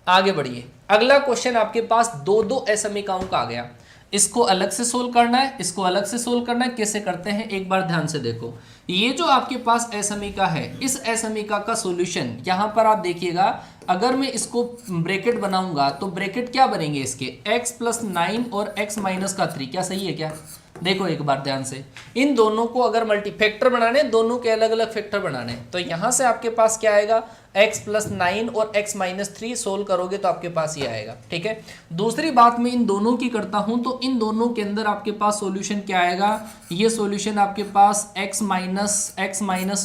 आगे बढ़िए। अगला क्वेश्चन आपके पास दो असमीकाओं का आ गया। इसको अलग से सोल्व करना है, इसको अलग से सोल्व करना है। कैसे करते हैं एक बार ध्यान से देखो। ये जो आपके पास असमीका है, इस असमीका का सॉल्यूशन यहाँ पर आप देखिएगा। अगर मैं इसको ब्रैकेट बनाऊंगा तो ब्रैकेट क्या बनेंगे इसके, x + 9 और x - 3। क्या सही है क्या, देखो एक बार ध्यान से। इन दोनों को अगर मल्टीफैक्टर बनाने, दोनों के अलग अलग फैक्टर बनाने, तो यहां से आपके पास क्या आएगा, x + 9 और x - 3 सोल्व करोगे तो आपके पास ये आएगा। ठीक है, दूसरी बात मैं इन दोनों की करता हूं तो इन दोनों के अंदर आपके पास सॉल्यूशन क्या आएगा, ये सॉल्यूशन आपके पास x -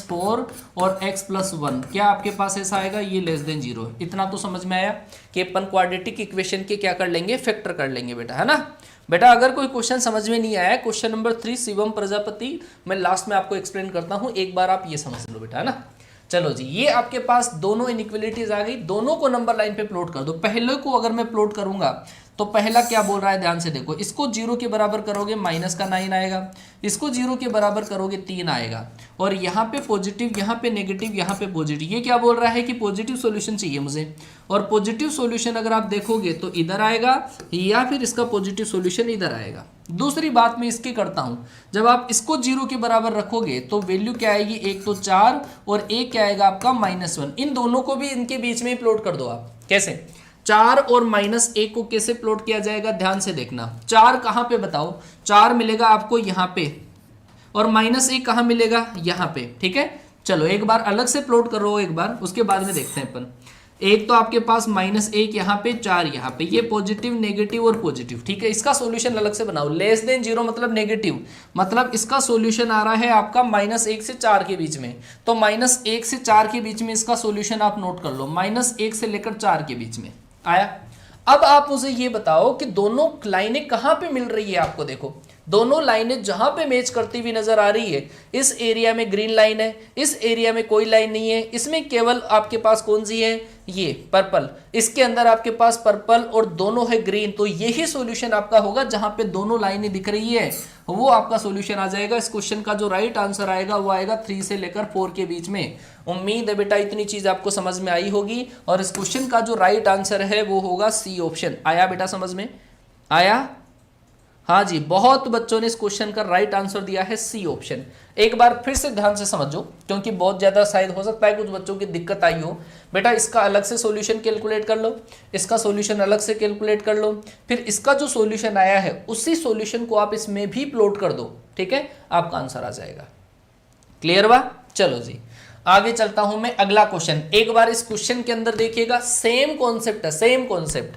4 और x + 1, क्या आपके पास ऐसा आएगा, ये लेस देन जीरो। इतना तो समझ में आया कि अपन क्वाड्रेटिक इक्वेशन के क्या कर लेंगे, फैक्टर कर लेंगे बेटा, है ना। बेटा अगर कोई क्वेश्चन समझ में नहीं आया, क्वेश्चन नंबर 3 शिवम प्रजापति, मैं लास्ट में आपको एक्सप्लेन करता हूं, एक बार आप ये समझ लो बेटा, है ना। चलो जी, ये आपके पास दोनों इनइक्वालिटीज आ गई, दोनों को नंबर लाइन पे प्लॉट कर दो। पहले को अगर मैं प्लॉट करूंगा तो पहला क्या बोल रहा है, ध्यान से देखो। इसको 0 के बराबर करोगे -9 आएगा, इसको 0 के बराबर करोगे 3 आएगा, और यहाँ पे पॉजिटिव, यहाँ पे नेगेटिव, यहाँ पे पॉजिटिव। ये क्या बोल रहा है कि पॉजिटिव सॉल्यूशन चाहिए मुझे, और पॉजिटिव सॉल्यूशन अगर आप देखोगे तो इधर आएगा या फिर इसका पॉजिटिव सॉल्यूशन इधर आएगा। दूसरी बात मैं इसकी करता हूँ, जब आप इसको 0 के बराबर रखोगे तो वैल्यू क्या आएगी, एक तो 4 और एक क्या आएगा आपका -1। इन दोनों को भी इनके बीच में ही प्लॉट कर दो आप। कैसे, 4 और -1 को कैसे प्लॉट किया जाएगा, ध्यान से देखना। 4 कहाँ पे बताओ, 4 मिलेगा आपको यहाँ पे, और -1 कहाँ मिलेगा, यहाँ पे। ठीक है, चलो एक बार अलग से प्लॉट करो एक बार, उसके बाद में देखते हैं अपन। एक तो आपके पास -1 यहाँ पे, 4 यहाँ पे, ये पॉजिटिव नेगेटिव और पॉजिटिव। ठीक है, इसका सॉल्यूशन अलग से बनाओ। लेस देन जीरो मतलब नेगेटिव, मतलब इसका सॉल्यूशन आ रहा है आपका -1 से 4 के बीच में, तो -1 से 4 के बीच में इसका सॉल्यूशन आप नोट कर लो, -1 से लेकर 4 के बीच में आया। अब आप मुझे ये बताओ कि दोनों लाइनें कहाँ पे मिल रही है आपको। देखो दोनों लाइनें जहां पे मैच करती हुई नजर आ रही है, इस एरिया में ग्रीन लाइन है, इस एरिया में कोई लाइन नहीं है, इसमें केवल आपके पास कौन सी है, ये पर्पल, इसके अंदर आपके पास पर्पल और दोनों है ग्रीन। तो यही सॉल्यूशन आपका होगा, जहां पे दोनों लाइनें दिख रही है वो आपका सॉल्यूशन आ जाएगा। इस क्वेश्चन का जो राइट आंसर आएगा वो आएगा 3 से लेकर 4 के बीच में। उम्मीद है बेटा इतनी चीज आपको समझ में आई होगी, और इस क्वेश्चन का जो राइट आंसर है वो होगा सी ऑप्शन। आया बेटा समझ में आया, हाँ जी, बहुत बच्चों ने इस क्वेश्चन का राइट आंसर दिया है सी ऑप्शन। एक बार फिर से ध्यान से समझो, क्योंकि बहुत ज्यादा शायद हो सकता है कुछ बच्चों की दिक्कत आई हो। बेटा इसका अलग से सॉल्यूशन कैलकुलेट कर लो, इसका सॉल्यूशन अलग से कैलकुलेट कर लो, फिर इसका जो सॉल्यूशन आया है उसी सॉल्यूशन को आप इसमें भी प्लॉट कर दो। ठीक है, आपका आंसर आ जाएगा। क्लियर बा, चलो जी आगे चलता हूं मैं, अगला क्वेश्चन। एक बार इस क्वेश्चन के अंदर देखिएगा, सेम कॉन्सेप्ट है, सेम कॉन्सेप्ट।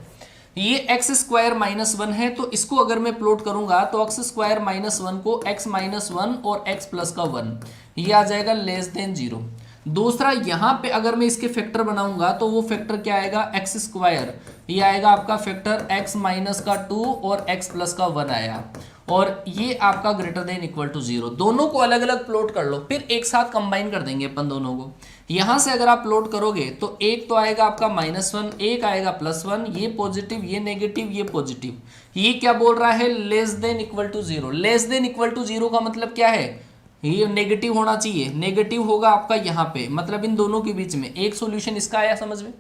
ये एक्स स्क्वायर माइनस वन है, तो इसको अगर मैं प्लॉट करूंगा तो एक्स स्क्वायर माइनस वन को एक्स माइनस वन और एक्स प्लस का वन, ये आ जाएगा लेस देन जीरो। दूसरा यहां पे अगर मैं इसके फैक्टर बनाऊंगा तो वो फैक्टर क्या आएगा, एक्स स्क्वायर, ये आएगा आपका फैक्टर एक्स माइनस का टू और एक्स प्लस का वन आया, और ये आपका greater than equal to zero. दोनों को अलग अलग प्लॉट कर लो, फिर एक साथ कंबाइन कर देंगे अपन दोनों को। यहां से अगर आप प्लॉट करोगे तो एक तो आएगा आपका माइनस वन, एक आएगा प्लस वन, ये पॉजिटिव, ये नेगेटिव, ये पॉजिटिव। ये क्या बोल रहा है, less than equal to zero. Less than equal to zero का मतलब क्या है, ये नेगेटिव होना चाहिए, नेगेटिव होगा आपका यहाँ पे, मतलब इन दोनों के बीच में। एक सॉल्यूशन इसका आया समझ में।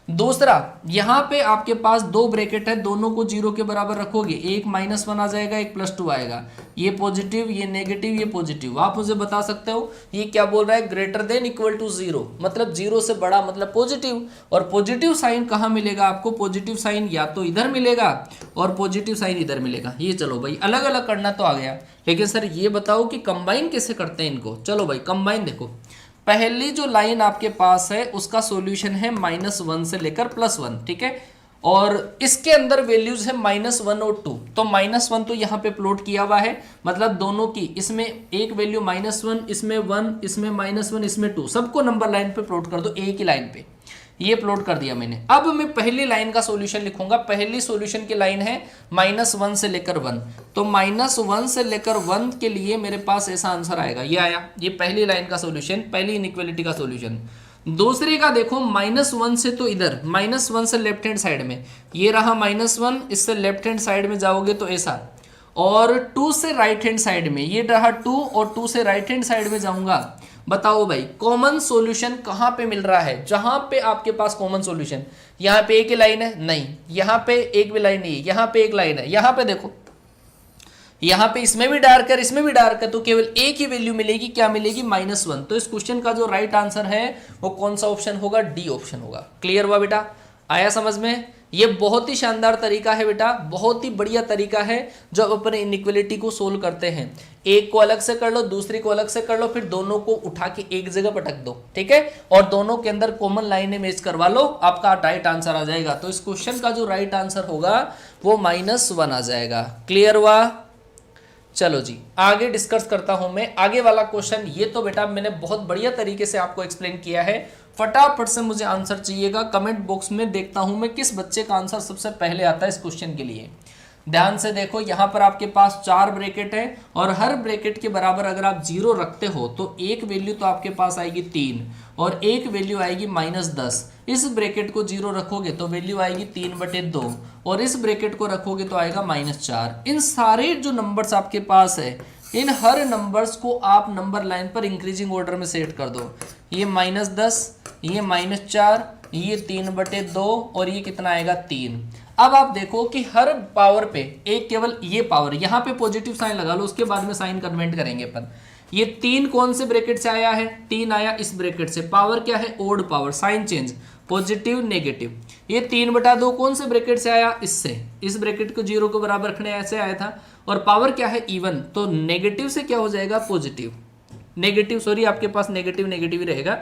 दूसरा यहाँ पे आपके पास दो ब्रैकेट है, दोनों को जीरो के बराबर रखोगे, एक माइनस वन आ जाएगा, एक प्लस टू आएगा, ये पॉजिटिव, ये नेगेटिव, ये पॉजिटिव। आप मुझे बता सकते हो ये क्या बोल रहा है, greater than equal to zero, मतलब जीरो से बड़ा मतलब पॉजिटिव। और पॉजिटिव साइन कहाँ मिलेगा आपको, पॉजिटिव साइन या तो इधर मिलेगा और पॉजिटिव साइन इधर मिलेगा। ये चलो भाई अलग अलग करना तो आ गया, लेकिन सर ये बताओ कि कंबाइन कैसे करते हैं इनको। चलो भाई कंबाइन देखो, पहली जो लाइन आपके पास है उसका सॉल्यूशन है माइनस वन से लेकर प्लस वन, ठीक है, और इसके अंदर वैल्यूज है माइनस वन और टू। तो माइनस वन तो यहाँ पे प्लॉट किया हुआ है, मतलब दोनों की, इसमें एक वैल्यू माइनस वन, इसमें वन, इसमें माइनस वन, इसमें टू, सबको नंबर लाइन पे प्लॉट कर दो, एक ही लाइन पे। ये प्लॉट कर दिया मैंने। अब मैं पहली लाइन का सॉल्यूशन लिखूंगा। पहली सॉल्यूशन की लाइन है माइनस वन से लेकर वन, तो माइनस वन से लेकर वन के लिए मेरे पास ऐसा आंसर आएगा, ये आया, ये पहली लाइन का सॉल्यूशन, पहली इनइक्वालिटी का सॉल्यूशन। दूसरे का देखो, माइनस वन से तो इधर, माइनस वन से लेफ्ट हैंड साइड में, ये रहा माइनस वन, इससे लेफ्ट हैंड साइड में जाओगे तो ऐसा, और टू से राइट हैंड साइड में, ये रहा टू, और टू से राइट हैंड साइड में जाऊंगा। बताओ भाई कॉमन सॉल्यूशन कहां पे मिल रहा है, जहां पे आपके पास कॉमन सॉल्यूशन, यहां पे एक ही लाइन है, नहीं, यहां पे एक भी लाइन नहीं है, यहां पे एक लाइन है, यहां पे देखो, यहां पे इसमें भी डार्क है, इसमें भी डार्क है, तो केवल एक ही वैल्यू मिलेगी, क्या मिलेगी, माइनस वन। तो इस क्वेश्चन का जो राइट आंसर है वो कौन सा ऑप्शन होगा, डी ऑप्शन होगा। क्लियर हुआ बेटा, आया समझ में। ये बहुत ही शानदार तरीका है बेटा, बहुत ही बढ़िया तरीका है जो अपने इनइक्वालिटी को सोल्व करते हैं। एक को अलग से कर लो, दूसरी को अलग से कर लो, फिर दोनों को उठा के एक जगह पटक दो, ठीक है, और दोनों के अंदर कॉमन लाइनें मैच करवा लो, आपका राइट आंसर आ जाएगा। तो इस क्वेश्चन का जो राइट आंसर होगा वो माइनस वन आ जाएगा। क्लियर हुआ। चलो जी आगे डिस्कस करता हूं मैं आगे वाला क्वेश्चन। ये तो बेटा मैंने बहुत बढ़िया तरीके से आपको एक्सप्लेन किया है, फटाफट से मुझे आंसर चाहिएगा। कमेंट बॉक्स में देखता हूं मैं किस बच्चे का आंसर सबसे पहले आता है इस क्वेश्चन के लिए। ध्यान से देखो, यहाँ पर आपके पास चार ब्रैकेट है और हर ब्रैकेट के बराबर अगर आप जीरो रखते हो तो एक वैल्यू तो आपके पास आएगी 3 और एक वैल्यू आएगी -10। इस ब्रैकेट को जीरो रखोगे तो वैल्यू आएगी 3/2 और इस ब्रैकेट को रखोगे तो आएगा -4। इन सारे जो नंबर्स आपके पास है, इन हर नंबर्स को आप नंबर लाइन पर इंक्रीजिंग ऑर्डर में सेट कर दो। ये -10, ये -4, ये 3/2 और ये कितना आएगा 3। अब आप देखो कि हर पावर पे एक केवल ये पावर, यहाँ पे पॉजिटिव साइन लगा लो, उसके बाद में साइन कन्वेंट करेंगे अपन। ये 3 कौन से ब्रैकेट से आया है, 3 आया इस ब्रैकेट से, पावर क्या है odd power, sign change, positive negative. ये 3/2 कौन से ब्रैकेट से आया, इससे, इस ब्रैकेट को जीरो के बराबर रखने ऐसे आया था, और पावर क्या है इवन, तो नेगेटिव से क्या हो जाएगा पॉजिटिव, नेगेटिव सॉरी आपके पास नेगेटिव नेगेटिव ही रहेगा,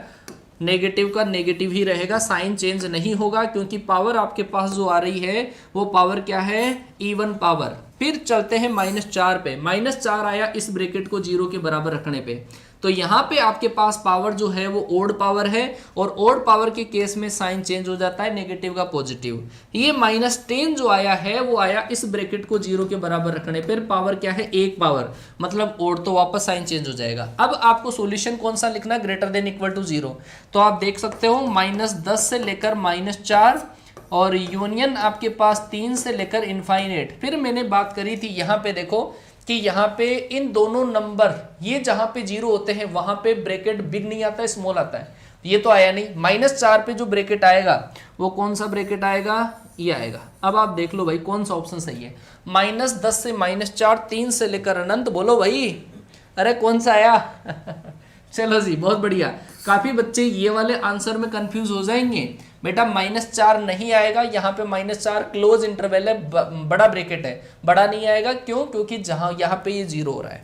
नेगेटिव का नेगेटिव ही रहेगा, साइन चेंज नहीं होगा क्योंकि पावर आपके पास जो आ रही है वो पावर क्या है इवन पावर। फिर चलते हैं -4 पे, -4 आया इस ब्रैकेट को जीरो के बराबर रखने पे, तो यहाँ पे आपके पास पावर जो है वो ओड पावर है और ओड पावर के केस में साइन चेंज हो जाता है नेगेटिव का पॉजिटिव। ये -10 जो आया है वो आया इस ब्रैकेट को जीरो के बराबर रखने पर, पावर क्या है एक पावर, मतलब ओड, तो वापस साइन चेंज हो जाएगा। अब आपको सॉल्यूशन कौन सा लिखना, greater than equal to zero. तो आप देख सकते हो -10 से लेकर -4 और यूनियन आपके पास 3 से लेकर इनफाइनेट। फिर मैंने बात करी थी यहाँ पे देखो कि यहाँ पे इन दोनों नंबर, ये जहाँ पे जीरो होते हैं वहां पे ब्रैकेट बिग नहीं आता है, स्मॉल आता है, ये तो आया नहीं। -4 पे जो ब्रैकेट आएगा वो कौन सा ब्रैकेट आएगा, ये आएगा। अब आप देख लो भाई कौन सा ऑप्शन सही है, -10 से -4, 3 से लेकर अनंत, बोलो भाई, अरे कौन सा आया चलो जी बहुत बढ़िया। काफी बच्चे ये वाले आंसर में कंफ्यूज हो जाएंगे, बेटा -4 नहीं आएगा, यहाँ पे -4 क्लोज इंटरवल है, बड़ा ब्रैकेट है, बड़ा नहीं आएगा। क्यों, क्योंकि जहां यहाँ पे ये जीरो हो रहा है,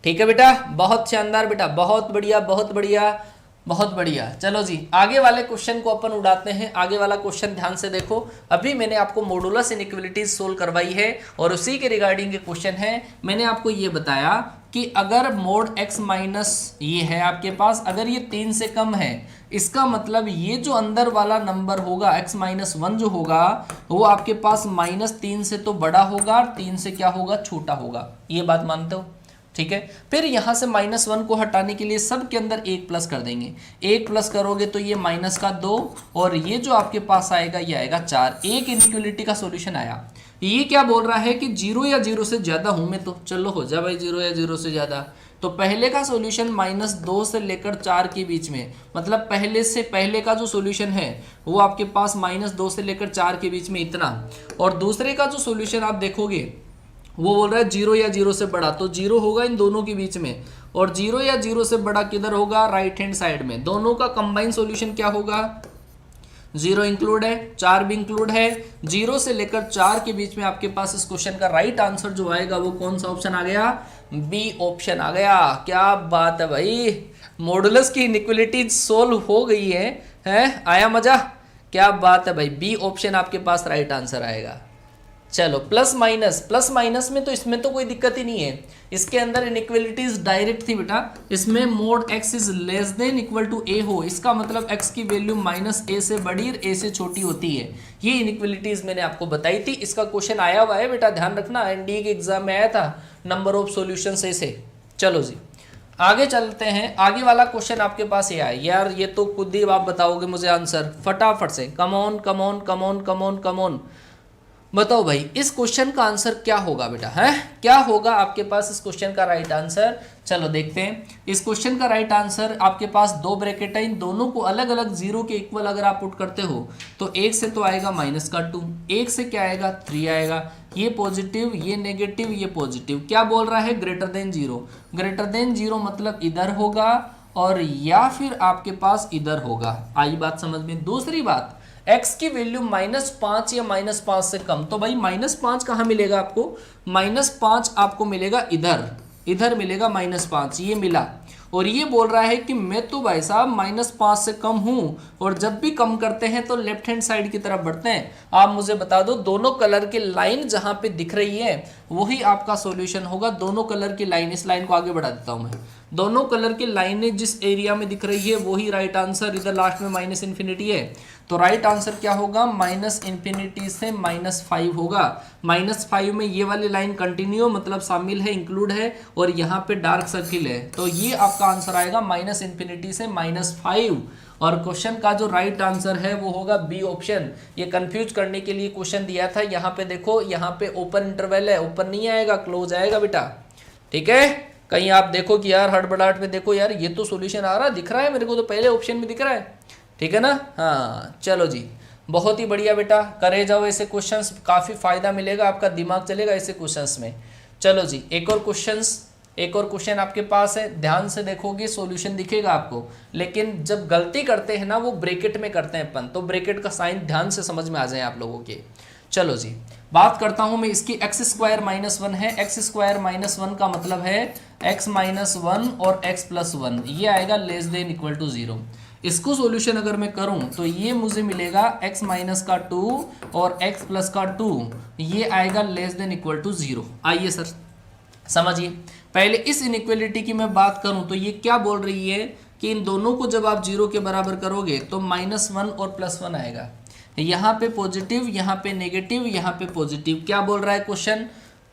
ठीक है बेटा, बहुत शानदार बेटा, बहुत बढ़िया बहुत बढ़िया बहुत बढ़िया। चलो जी आगे वाले क्वेश्चन को अपन उड़ाते हैं। आगे वाला क्वेश्चन ध्यान से देखो। अभी मैंने आपको मॉडुलस इनइक्वालिटीज सोल्व करवाई है और उसी के रिगार्डिंग क्वेश्चन है। मैंने आपको ये बताया कि अगर मोड x माइनस ये है आपके पास, अगर ये 3 से कम है, इसका मतलब ये जो अंदर वाला नंबर होगा x माइनस 1 जो होगा वो आपके पास -3 से तो बड़ा होगा, 3 से क्या होगा, छोटा होगा। ये बात मानते हो? ठीक है। फिर यहाँ से -1 को हटाने के लिए सब के अंदर 1 प्लस कर देंगे। 1 प्लस करोगे तो ये माइनस का 2 और ये जो आपके पास आएगा ये आएगा 4। एक इनइक्वालिटी का सॉल्यूशन आया। ये क्या बोल रहा है कि 0 या 0 से ज़्यादा हूँ मैं, तो चलो हो जा भाई 0 या 0 से ज़्यादा। तो पहले का सॉल्यूशन -2 से लेकर 4 के बीच में, मतलब पहले का जो सॉल्यूशन है वो आपके पास -2 से लेकर 4 के बीच में इतना, और दूसरे का जो सॉल्यूशन आप देखोगे वो बोल रहा है 0 या 0 से बड़ा, तो 0 होगा इन दोनों के बीच में, और 0 या 0 से बड़ा किधर होगा, राइट हैंड साइड में। दोनों का कंबाइन सॉल्यूशन क्या होगा, 0 इंक्लूड है, 4 भी इंक्लूड है। 0 से लेकर 4 के बीच में आपके पास इस क्वेश्चन का राइट आंसर जो आएगा वो कौन सा ऑप्शन आ गया, बी ऑप्शन आ गया। क्या बात है भाई, मॉडुलस की इनइक्वालिटी सोल्व हो गई है? आया मजा? क्या बात है भाई, बी ऑप्शन आपके पास राइट आंसर आएगा। चलो प्लस माइनस में तो इसमें तो कोई दिक्कत ही नहीं है, इसके अंदर इनइक्वालिटीज डायरेक्ट थी बेटा। इसमें mod x is less than equal to a हो, इसका मतलब x की वैल्यू -a से बड़ी और a से छोटी होती है। ये इनइक्वालिटीज मैंने आपको बताई थी। इसका क्वेश्चन आया हुआ है बेटा, ध्यान रखना, एनडीए के एग्जाम में आया था, नंबर ऑफ सॉल्यूशन से। चलो जी आगे चलते हैं। आगे वाला क्वेश्चन आपके पास ये आया, यार ये तो खुद ही आप बताओगे मुझे आंसर फटाफट से। कम ऑन बताओ भाई इस क्वेश्चन का आंसर क्या होगा बेटा, है क्या होगा आपके पास इस क्वेश्चन का राइट आंसर? चलो देखते हैं। इस क्वेश्चन का राइट आंसर आपके पास 2 ब्रैकेट है, इन दोनों को अलग अलग 0 के इक्वल अगर आप पुट करते हो तो 1 से तो आएगा -2, 1 से क्या आएगा 3 आएगा, ये पॉजिटिव ये नेगेटिव ये पॉजिटिव। क्या बोल रहा है, ग्रेटर देन 0 मतलब इधर होगा और या फिर आपके पास इधर होगा। आई बात समझ में? दूसरी बात, x की वैल्यू -5 या -5 से कम, तो भाई -5 कहाँ मिलेगा आपको, -5 आपको मिलेगा इधर मिलेगा -5, ये मिला। और ये बोल रहा है कि मैं तो भाई साहब -5 से कम हूँ, और जब भी कम करते हैं तो लेफ्ट हैंड साइड की तरफ बढ़ते हैं। आप मुझे बता दो, दोनों कलर की लाइन जहाँ पे दिख रही है वही आपका सॉल्यूशन होगा। दोनों कलर की लाइन, इस लाइन को आगे बढ़ा देता हूँ मैं, दोनों कलर की लाइनें जिस एरिया में दिख रही है वही राइट आंसर। इधर लास्ट में -∞ है, तो राइट आंसर क्या होगा, -∞ से -5 होगा। -5 में ये वाली लाइन कंटिन्यू मतलब शामिल है, इंक्लूड है, और यहाँ पे डार्क सर्किल है, तो ये आपका आंसर आएगा -∞ से -5। और क्वेश्चन का जो राइट आंसर है वो होगा बी ऑप्शन। ये कंफ्यूज करने के लिए क्वेश्चन दिया था। यहाँ पे देखो, यहाँ पे ओपन इंटरवल है, ओपन नहीं आएगा, क्लोज आएगा बेटा। ठीक है, कहीं आप देखो कि यार हड़बड़ाहट में देखो यार ये तो सॉल्यूशन आ रहा दिख रहा है मेरे को, तो पहले ऑप्शन में दिख रहा है। ठीक है ना? हाँ चलो जी, बहुत ही बढ़िया बेटा, करे जाओ ऐसे क्वेश्चंस, काफ़ी फायदा मिलेगा, आपका दिमाग चलेगा ऐसे क्वेश्चंस में। चलो जी एक और क्वेश्चन आपके पास है, ध्यान से देखोगे सॉल्यूशन दिखेगा आपको, लेकिन जब गलती करते हैं ना वो ब्रैकेट में करते हैं अपन, तो ब्रैकेट का साइन ध्यान से समझ में आ जाए आप लोगों के। चलो जी बात करता हूं मैं इसकी, x² -1 है, x² -1 का मतलब है x -1 और x + 1, ये आएगा लेस देन इक्वल टू 0। इसको सॉल्यूशन अगर मैं करूं तो ये मुझे मिलेगा x - 2 और x + 2, ये आएगा लेस देन इक्वल टू 0। आइए सर समझिए, पहले इस इनइक्वालिटी की मैं बात करूं तो ये क्या बोल रही है कि इन दोनों को जब आप 0 के बराबर करोगे तो -1 और +1 आएगा, यहाँ पे पॉजिटिव, यहाँ पे नेगेटिव, यहाँ पे पॉजिटिव। क्या बोल रहा है क्वेश्चन,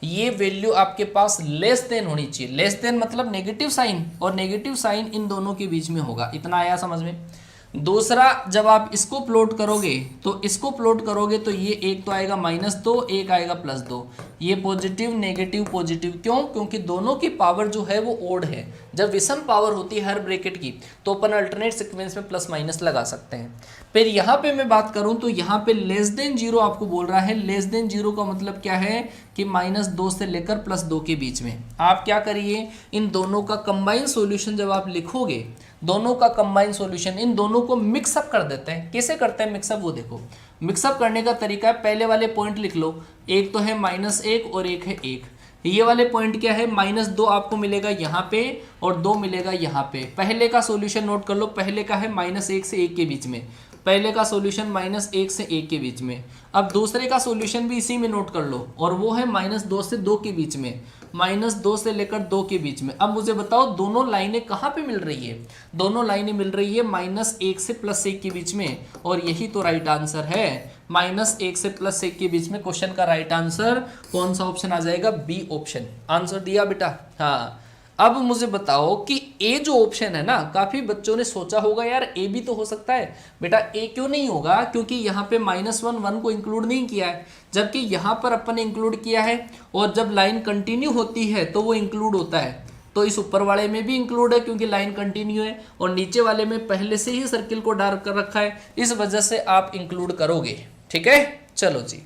ये वैल्यू आपके पास लेस देन होनी चाहिए। लेस देन मतलब नेगेटिव साइन, और नेगेटिव साइन इन दोनों के बीच में होगा। इतना आया समझ में? दूसरा, जब आप इसको प्लॉट करोगे तो ये एक तो आएगा -2, एक आएगा +2, ये पॉजिटिव नेगेटिव पॉजिटिव। क्यों? क्योंकि दोनों की पावर जो है वो ओड है। जब विषम पावर होती है हर ब्रैकेट की तो अपन अल्टरनेट सीक्वेंस में प्लस माइनस लगा सकते हैं। फिर यहाँ पे मैं बात करूँ तो यहाँ पे लेस देन 0 आपको बोल रहा है। लेस देन 0 का मतलब क्या है कि -2 से लेकर +2 के बीच में। आप क्या करिए, इन दोनों का कंबाइन सॉल्यूशन जब आप लिखोगे, दोनों का कंबाइन सॉल्यूशन, इन दोनों को मिक्सअप कर देते हैं। कैसे करते हैं मिक्सअप, वो देखो। मिक्सअप करने का तरीका है, पहले वाले पॉइंट लिख लो, एक तो है -1 और एक है 1। ये वाले पॉइंट क्या है, -2 आपको मिलेगा यहाँ पे और 2 मिलेगा यहाँ पे। पहले का सॉल्यूशन नोट कर लो, पहले का है -1 से 1 के बीच में, पहले का सॉल्यूशन -1 से 1 के बीच में। अब दूसरे का सॉल्यूशन भी इसी में नोट कर लो और वो है -2 से 2 के बीच में, -2 से लेकर 2 के बीच में। अब मुझे बताओ दोनों लाइनें कहाँ पे मिल रही है, दोनों लाइनें मिल रही है -1 से +1 के बीच में, और यही तो राइट आंसर है। -1 से +1 के बीच में क्वेश्चन का राइट आंसर कौन सा ऑप्शन आ जाएगा, बी ऑप्शन। आंसर दिया बेटा। हाँ, अब मुझे बताओ कि ए जो ऑप्शन है ना, काफी बच्चों ने सोचा होगा यार ए भी तो हो सकता है। बेटा ए क्यों नहीं होगा, क्योंकि यहाँ पे -1 को इंक्लूड नहीं किया है, जबकि यहाँ पर अपन ने इंक्लूड किया है, और जब लाइन कंटिन्यू होती है तो वो इंक्लूड होता है। तो इस ऊपर वाले में भी इंक्लूड है क्योंकि लाइन कंटिन्यू है, और नीचे वाले में पहले से ही सर्किल को डार्क कर रखा है, इस वजह से आप इंक्लूड करोगे। ठीक है, चलो जी,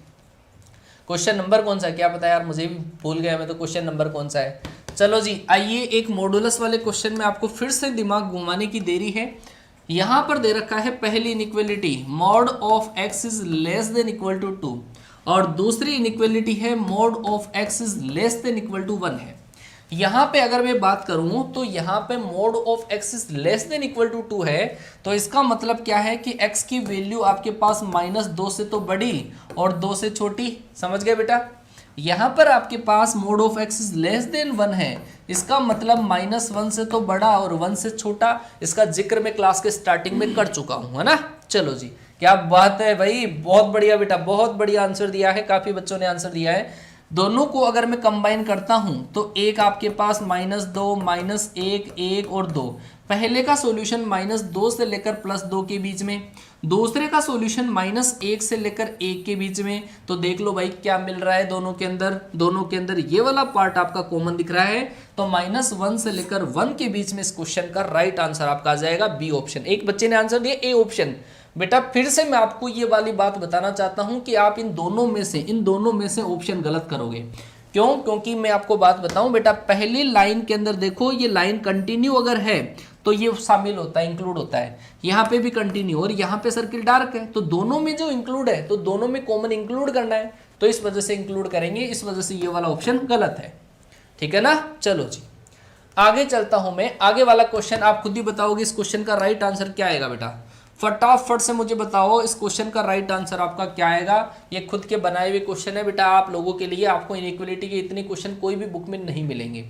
क्वेश्चन नंबर कौन सा है, क्या पता यार, मुझे भी भूल गया मैं तो क्वेश्चन नंबर कौन सा है। चलो जी, आइए एक मॉडुलस वाले क्वेश्चन में आपको फिर से दिमाग घुमाने की देरी है। यहां पर दे रखा है पहली inequality mod of x is less than equal to 2, और दूसरी इनइक्वालिटी है mod of x is less than equal to 1 है। यहाँ पे अगर मैं बात करूं तो यहाँ पे mod of x is less than equal to 2 है, तो इसका मतलब क्या है कि x की वैल्यू आपके पास -2 से तो बड़ी और 2 से छोटी। समझ गए बेटा, यहाँ पर आपके पास mod of x is less then 1 है, इसका मतलब -1 से तो बड़ा और 1 से छोटा। इसका जिक्र मैं क्लास के स्टार्टिंग में कर चुका हूँ, है ना। चलो जी, क्या बात है भाई, बहुत बढ़िया बेटा, बहुत बढ़िया आंसर दिया है, काफी बच्चों ने आंसर दिया है। दोनों को अगर मैं कंबाइन करता हूं तो एक आपके पास -2 -1 1 और 2, पहले का सॉल्यूशन -2 से लेकर +2 के बीच में, दूसरे का सॉल्यूशन -1 से लेकर 1 के बीच में। तो देख लो भाई क्या मिल रहा है दोनों के अंदर, दोनों के अंदर ये वाला पार्ट आपका कॉमन दिख रहा है, तो -1 से लेकर 1 के बीच में इस क्वेश्चन का राइट आंसर आपका आ जाएगा बी ऑप्शन। एक बच्चे ने आंसर दिया ए ऑप्शन। बेटा फिर से मैं आपको ये वाली बात बताना चाहता हूं कि आप इन दोनों में से ऑप्शन गलत करोगे। क्यों, क्योंकि मैं आपको बात बताऊं बेटा, पहली लाइन के अंदर देखो, ये लाइन कंटिन्यू अगर है तो ये शामिल होता है, इंक्लूड होता है। यहाँ पे भी कंटिन्यू और यहाँ पे सर्किल डार्क है, तो दोनों में जो इंक्लूड है तो दोनों में कॉमन इंक्लूड करना है, तो इस वजह से इंक्लूड करेंगे, इस वजह से ये वाला ऑप्शन गलत है। ठीक है ना। चलो जी, आगे चलता हूं मैं। आगे वाला क्वेश्चन आप खुद ही बताओगे इस क्वेश्चन का राइट आंसर क्या आएगा। बेटा फटाफट से मुझे बताओ इस क्वेश्चन का राइट आंसर आपका क्या आएगा। ये खुद के बनाए हुए क्वेश्चन है बेटा आप लोगों के लिए। आपको इनइक्वालिटी के इतने क्वेश्चन कोई भी बुक में नहीं मिलेंगे,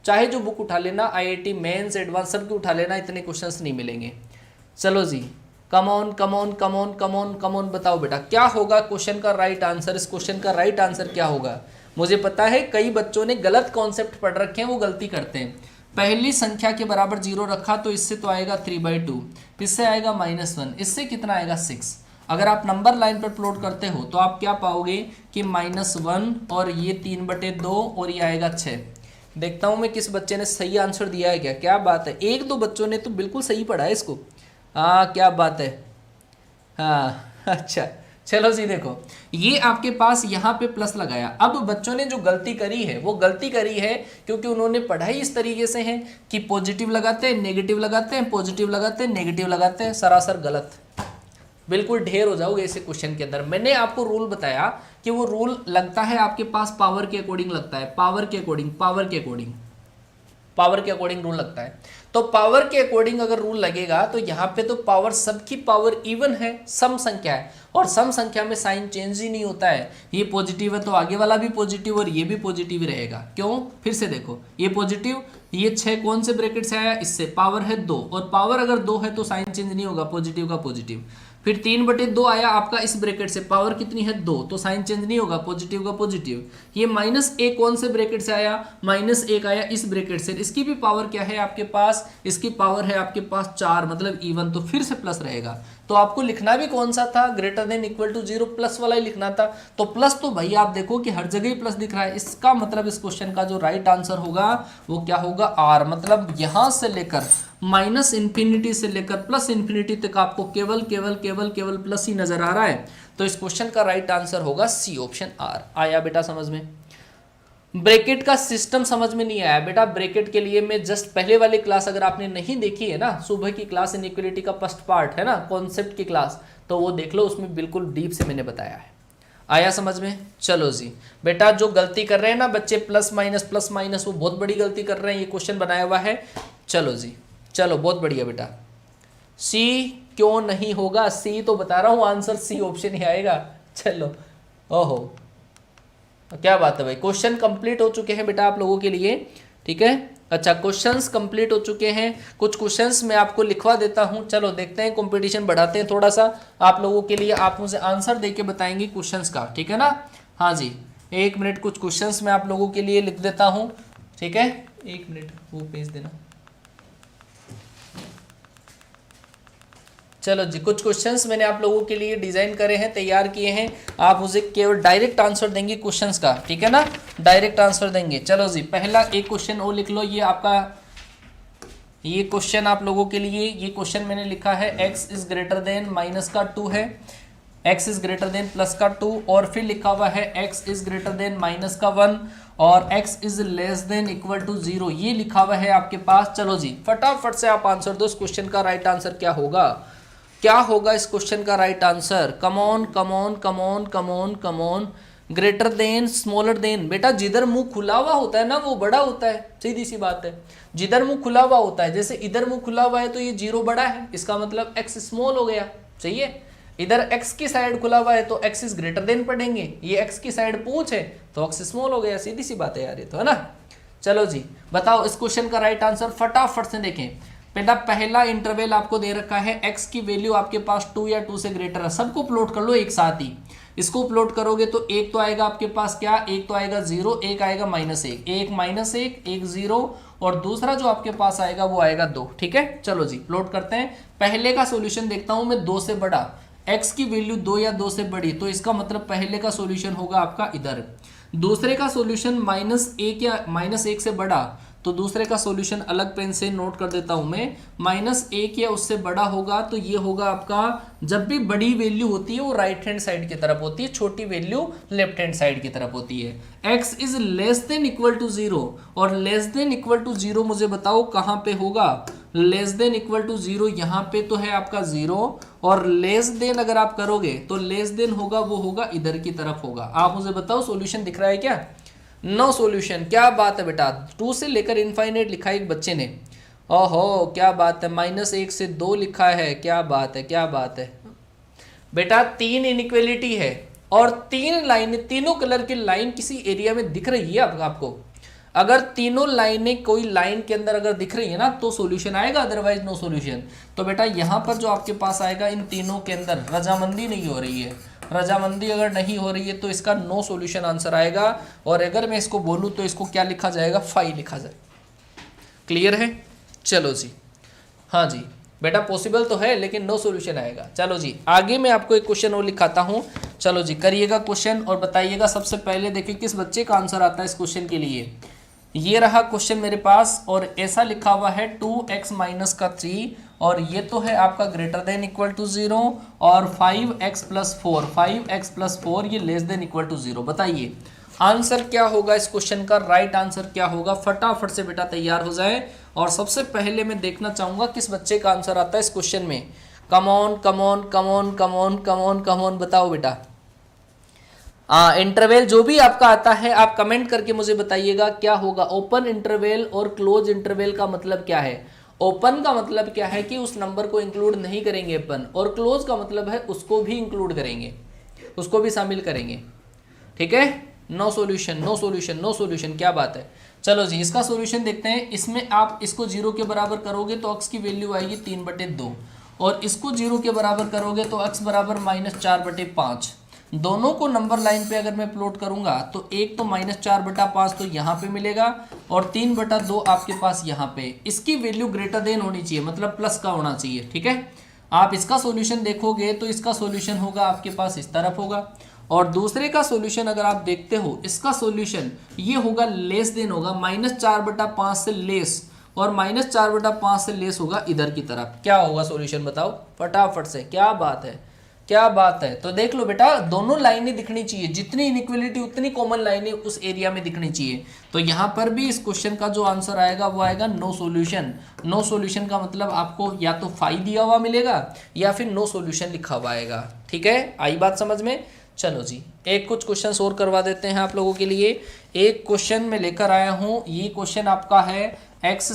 चाहे जो बुक उठा लेना, IIT मेंस एडवांस सब की उठा लेना, इतने क्वेश्चंस नहीं मिलेंगे। चलो जी, come on come on come on come on come on, बताओ बेटा क्या होगा क्वेश्चन का राइट आंसर। इस क्वेश्चन का राइट आंसर क्या होगा। मुझे पता है कई बच्चों ने गलत कॉन्सेप्ट पढ़ रखे हैं, वो गलती करते हैं। पहली संख्या के बराबर 0 रखा तो इससे तो आएगा 3/2, इससे आएगा -1, इससे कितना आएगा 6। अगर आप नंबर लाइन पर प्लॉट करते हो तो आप क्या पाओगे कि -1 और ये 3/2 और ये आएगा 6। देखता हूं मैं किस बच्चे ने सही आंसर दिया है क्या। क्या बात है, एक दो बच्चों ने तो बिल्कुल सही पढ़ा है इसको। हाँ क्या बात है, हाँ अच्छा। चलो जी देखो, ये आपके पास यहाँ पे प्लस लगाया। अब बच्चों ने जो गलती करी है वो गलती करी है क्योंकि उन्होंने पढ़ाई इस तरीके से है कि पॉजिटिव लगाते हैं नेगेटिव लगाते हैं, पॉजिटिव लगाते हैं नेगेटिव लगाते हैं। सरासर गलत, बिल्कुल ढेर हो जाओगे ऐसे क्वेश्चन के अंदर। मैंने आपको रूल बताया कि वो रूल लगता है आपके पास पावर के अकॉर्डिंग लगता है, पावर के अकॉर्डिंग रूल लगता है। तो पावर के अकॉर्डिंग अगर रूल लगेगा तो यहाँ पे तो पावर, सबकी पावर इवन है, सम संख्या है, और सम संख्या में साइन चेंज ही नहीं होता है। ये पॉजिटिव है तो आगे वाला भी पॉजिटिव और ये भी पॉजिटिव रहेगा। क्यों, फिर से देखो, ये पॉजिटिव, ये 6 कौन से ब्रैकेट से आया, इससे पावर है 2, और पावर अगर 2 है तो साइन चेंज नहीं होगा, पॉजिटिव का पॉजिटिव। फिर 3/2 आया आपका इस ब्रैकेट से, पावर कितनी है 2, तो साइन चेंज नहीं होगा, पॉजिटिव का पॉजिटिव। ये -1 कौन से ब्रैकेट से आया, -1 आया इस ब्रैकेट से, इसकी भी पावर क्या है आपके पास, इसकी पावर है आपके पास 4, मतलब इवन, तो फिर से प्लस रहेगा। तो आपको लिखना भी कौन सा था, greater than equal to 0, plus वाला ही लिखना था। तो प्लस तो भाई आप देखो कि हर जगह ही प्लस दिख रहा है, इसका मतलब इस क्वेश्चन का जो राइट आंसर होगा वो क्या होगा, R। मतलब यहां से लेकर -∞ से लेकर +∞ तक आपको केवल केवल केवल केवल प्लस ही नजर आ रहा है। तो इस क्वेश्चन का राइट आंसर होगा सी ऑप्शन R। आया बेटा समझ में। ब्रैकेट का सिस्टम समझ में नहीं आया बेटा। ब्रैकेट के लिए मैं जस्ट पहले वाली क्लास अगर आपने नहीं देखी है ना, सुबह की क्लास इनइक्वालिटी का फर्स्ट पार्ट है ना, कॉन्सेप्ट की क्लास, तो वो देख लो, उसमें बिल्कुल डीप से मैंने बताया है। आया समझ में? चलो जी बेटा, जो गलती कर रहे हैं ना बच्चे प्लस माइनस वो बहुत बड़ी गलती कर रहे हैं, ये क्वेश्चन बनाया हुआ है। चलो जी, चलो बहुत बढ़िया बेटा। सी क्यों नहीं होगा? सी तो बता रहा हूं आंसर सी ऑप्शन ही आएगा। चलो, ओहो क्या बात है भाई, क्वेश्चन कंप्लीट हो चुके हैं बेटा आप लोगों के लिए, ठीक है। अच्छा, क्वेश्चंस कंप्लीट हो चुके हैं, कुछ क्वेश्चंस मैं आपको लिखवा देता हूं। चलो देखते हैं, कंपटीशन बढ़ाते हैं थोड़ा सा आप लोगों के लिए। आप मुझे आंसर देके बताएंगे क्वेश्चंस का, ठीक है ना? हाँ जी, 1 मिनट, कुछ क्वेश्चंस मैं आप लोगों के लिए लिख देता हूँ, ठीक है। 1 मिनट वो भेज देना। चलो जी, कुछ क्वेश्चंस मैंने आप लोगों के लिए डिजाइन करे हैं, तैयार किए हैं। आप मुझे केवल डायरेक्ट आंसर देंगे क्वेश्चंस का, ठीक है ना? डायरेक्ट आंसर देंगे। चलो जी, पहला एक क्वेश्चन और लिख लो, ये आपका ये क्वेश्चन आप लोगों के लिए, ये क्वेश्चन मैंने लिखा है x is greater than minus का 2 है, x is greater than plus का 2, और फिर लिखा हुआ है x is greater than minus का 1 और x is less than equal to 0, ये लिखा हुआ है आपके पास। चलो जी, फटाफट से आप आंसर दो। इस क्वेश्चन का राइट आंसर क्या होगा? क्या होगा इस क्वेश्चन का right answer? Come on come on come on come on come on. Greater than, smaller than. बेटा जिधर मुंह खुला हुआ होता है ना वो बड़ा होता है, सीधी सी बात है। जिधर मुंह खुला हुआ होता है, जैसे इधर मुंह खुला हुआ है तो ये 0 बड़ा है, इसका मतलब x स्मॉल हो गया, सही है। इधर x की साइड खुला हुआ है तो x इज ग्रेटर देन पढ़ेंगे, ये x की साइड पूंछ है तो x स्मॉल हो गया, सीधी सी बात है यार, ये तो है ना। चलो जी, बताओ इस क्वेश्चन का राइट आंसर फटाफट से देखें। पहला इंटरवल आपको दे रखा है, x की वैल्यू आपके पास 2 या 2 से ग्रेटर है। सबको प्लॉट कर लो एक साथ ही। इसको प्लॉट करोगे तो एक तो आएगा आपके पास क्या, एक तो आएगा 0, एक आएगा -1, एक -1 एक 0 और दूसरा जो आपके पास आएगा वो आएगा 2, ठीक है। चलो जी, प्लॉट करते हैं। पहले का सॉल्यूशन देखता हूं मैं, 2 से बड़ा, x की वैल्यू 2 या 2 से बड़ी, तो इसका मतलब पहले का सॉल्यूशन होगा आपका इधर। दूसरे का सॉल्यूशन -1 या -1 से बड़ा, तो दूसरे का सॉल्यूशन अलग पेन से नोट कर देता हूं मैं, -1 या उससे बड़ा होगा तो ये होगा आपका, जब भी बड़ी वैल्यू होती है वो राइट हैंड साइड की तरफ होती है, छोटी वैल्यू लेफ्ट हैंड साइड की तरफ होती है। x is less than equal to 0 और लेस देन इक्वल टू 0 मुझे बताओ कहां पे होगा? लेस देन इक्वल टू 0 यहां पे तो है आपका 0, और लेस देन अगर आप करोगे तो लेस देन होगा वो होगा इधर की तरफ होगा। आप मुझे बताओ सॉल्यूशन दिख रहा है क्या? No solution. क्या बात है बेटा, 2 से लेकर इनफाइनाइट लिखा है एक बच्चे ने। ओहो क्या बात है, -1 से 2 लिखा है, क्या बात है, क्या बात है बेटा। 3 इनइक्वालिटी है और 3 लाइनें, तीनों कलर की लाइन किसी एरिया में दिख रही है आपको। अगर तीनों लाइनें कोई लाइन के अंदर अगर दिख रही है ना तो सॉल्यूशन आएगा, अदरवाइज नो सॉल्यूशन। तो बेटा यहाँ पर जो आपके पास आएगा, इन तीनों के अंदर रजामंदी नहीं हो रही है। रजामंदी अगर नहीं हो रही है तो इसका नो सॉल्यूशन आंसर आएगा। और अगर मैं इसको बोलूँ तो इसको क्या लिखा जाएगा? फाई लिखा जाए। क्लियर है? चलो जी, हाँ जी बेटा, पॉसिबल तो है लेकिन नो सॉल्यूशन आएगा। चलो जी, आगे मैं आपको एक क्वेश्चन और लिखाता हूँ। चलो जी, करिएगा क्वेश्चन और बताइएगा। सबसे पहले देखिए किस बच्चे का आंसर आता है इस क्वेश्चन के लिए। ये रहा क्वेश्चन मेरे पास और ऐसा लिखा हुआ है 2x माइनस का 3 और ये तो है आपका ग्रेटर देन इक्वल टू 0 और 5x प्लस 4 ये लेस देन इक्वल टू 0। बताइए आंसर क्या होगा इस क्वेश्चन का? राइट आंसर क्या होगा? फटाफट से बेटा तैयार हो जाए। और सबसे पहले मैं देखना चाहूंगा किस बच्चे का आंसर आता है इस क्वेश्चन में। Come on come on come on come on come on come on, बताओ बेटा। इंटरवल जो भी आपका आता है आप कमेंट करके मुझे बताइएगा क्या होगा। ओपन इंटरवल और क्लोज इंटरवल का मतलब क्या है? ओपन का मतलब क्या है कि उस नंबर को इंक्लूड नहीं करेंगे अपन, और क्लोज का मतलब है उसको भी इंक्लूड करेंगे, उसको भी शामिल करेंगे, ठीक है। No solution no solution no solution, क्या बात है। चलो जी, इसका सॉल्यूशन देखते हैं। इसमें आप इसको 0 के बराबर करोगे तो x की वैल्यू आएगी 3/2 और इसको 0 के बराबर करोगे तो x बराबर -4/5। दोनों को नंबर लाइन पे अगर मैं प्लॉट करूंगा तो एक तो -4/5 तो यहाँ पे मिलेगा और 3/2 आपके पास यहाँ पे। इसकी वैल्यू ग्रेटर देन होनी चाहिए, मतलब प्लस का होना चाहिए, ठीक है। आप इसका सॉल्यूशन देखोगे तो इसका सॉल्यूशन होगा आपके पास इस तरफ होगा, और दूसरे का सॉल्यूशन अगर आप देखते हो इसका सॉल्यूशन ये होगा लेस देन होगा, -4/5 से लेस, और -4/5 से लेस होगा इधर की तरफ। क्या होगा सॉल्यूशन बताओ फटाफट से, क्या बात है, क्या बात है। तो देख लो बेटा, दोनों लाइनें दिखनी चाहिए, जितनी इनइक्वालिटी उतनी कॉमन लाइनें उस एरिया में दिखनी चाहिए। तो यहाँ पर भी इस क्वेश्चन का जो आंसर आएगा वो आएगा नो सॉल्यूशन। नो सॉल्यूशन का मतलब आपको या तो फाई दिया हुआ मिलेगा या फिर नो सॉल्यूशन लिखा हुआ आएगा, ठीक है। आई बात समझ में? चलो जी, एक कुछ क्वेश्चन और करवा देते हैं आप लोगों के लिए। एक क्वेश्चन में लेकर आया हूँ, ये क्वेश्चन आपका है एक्स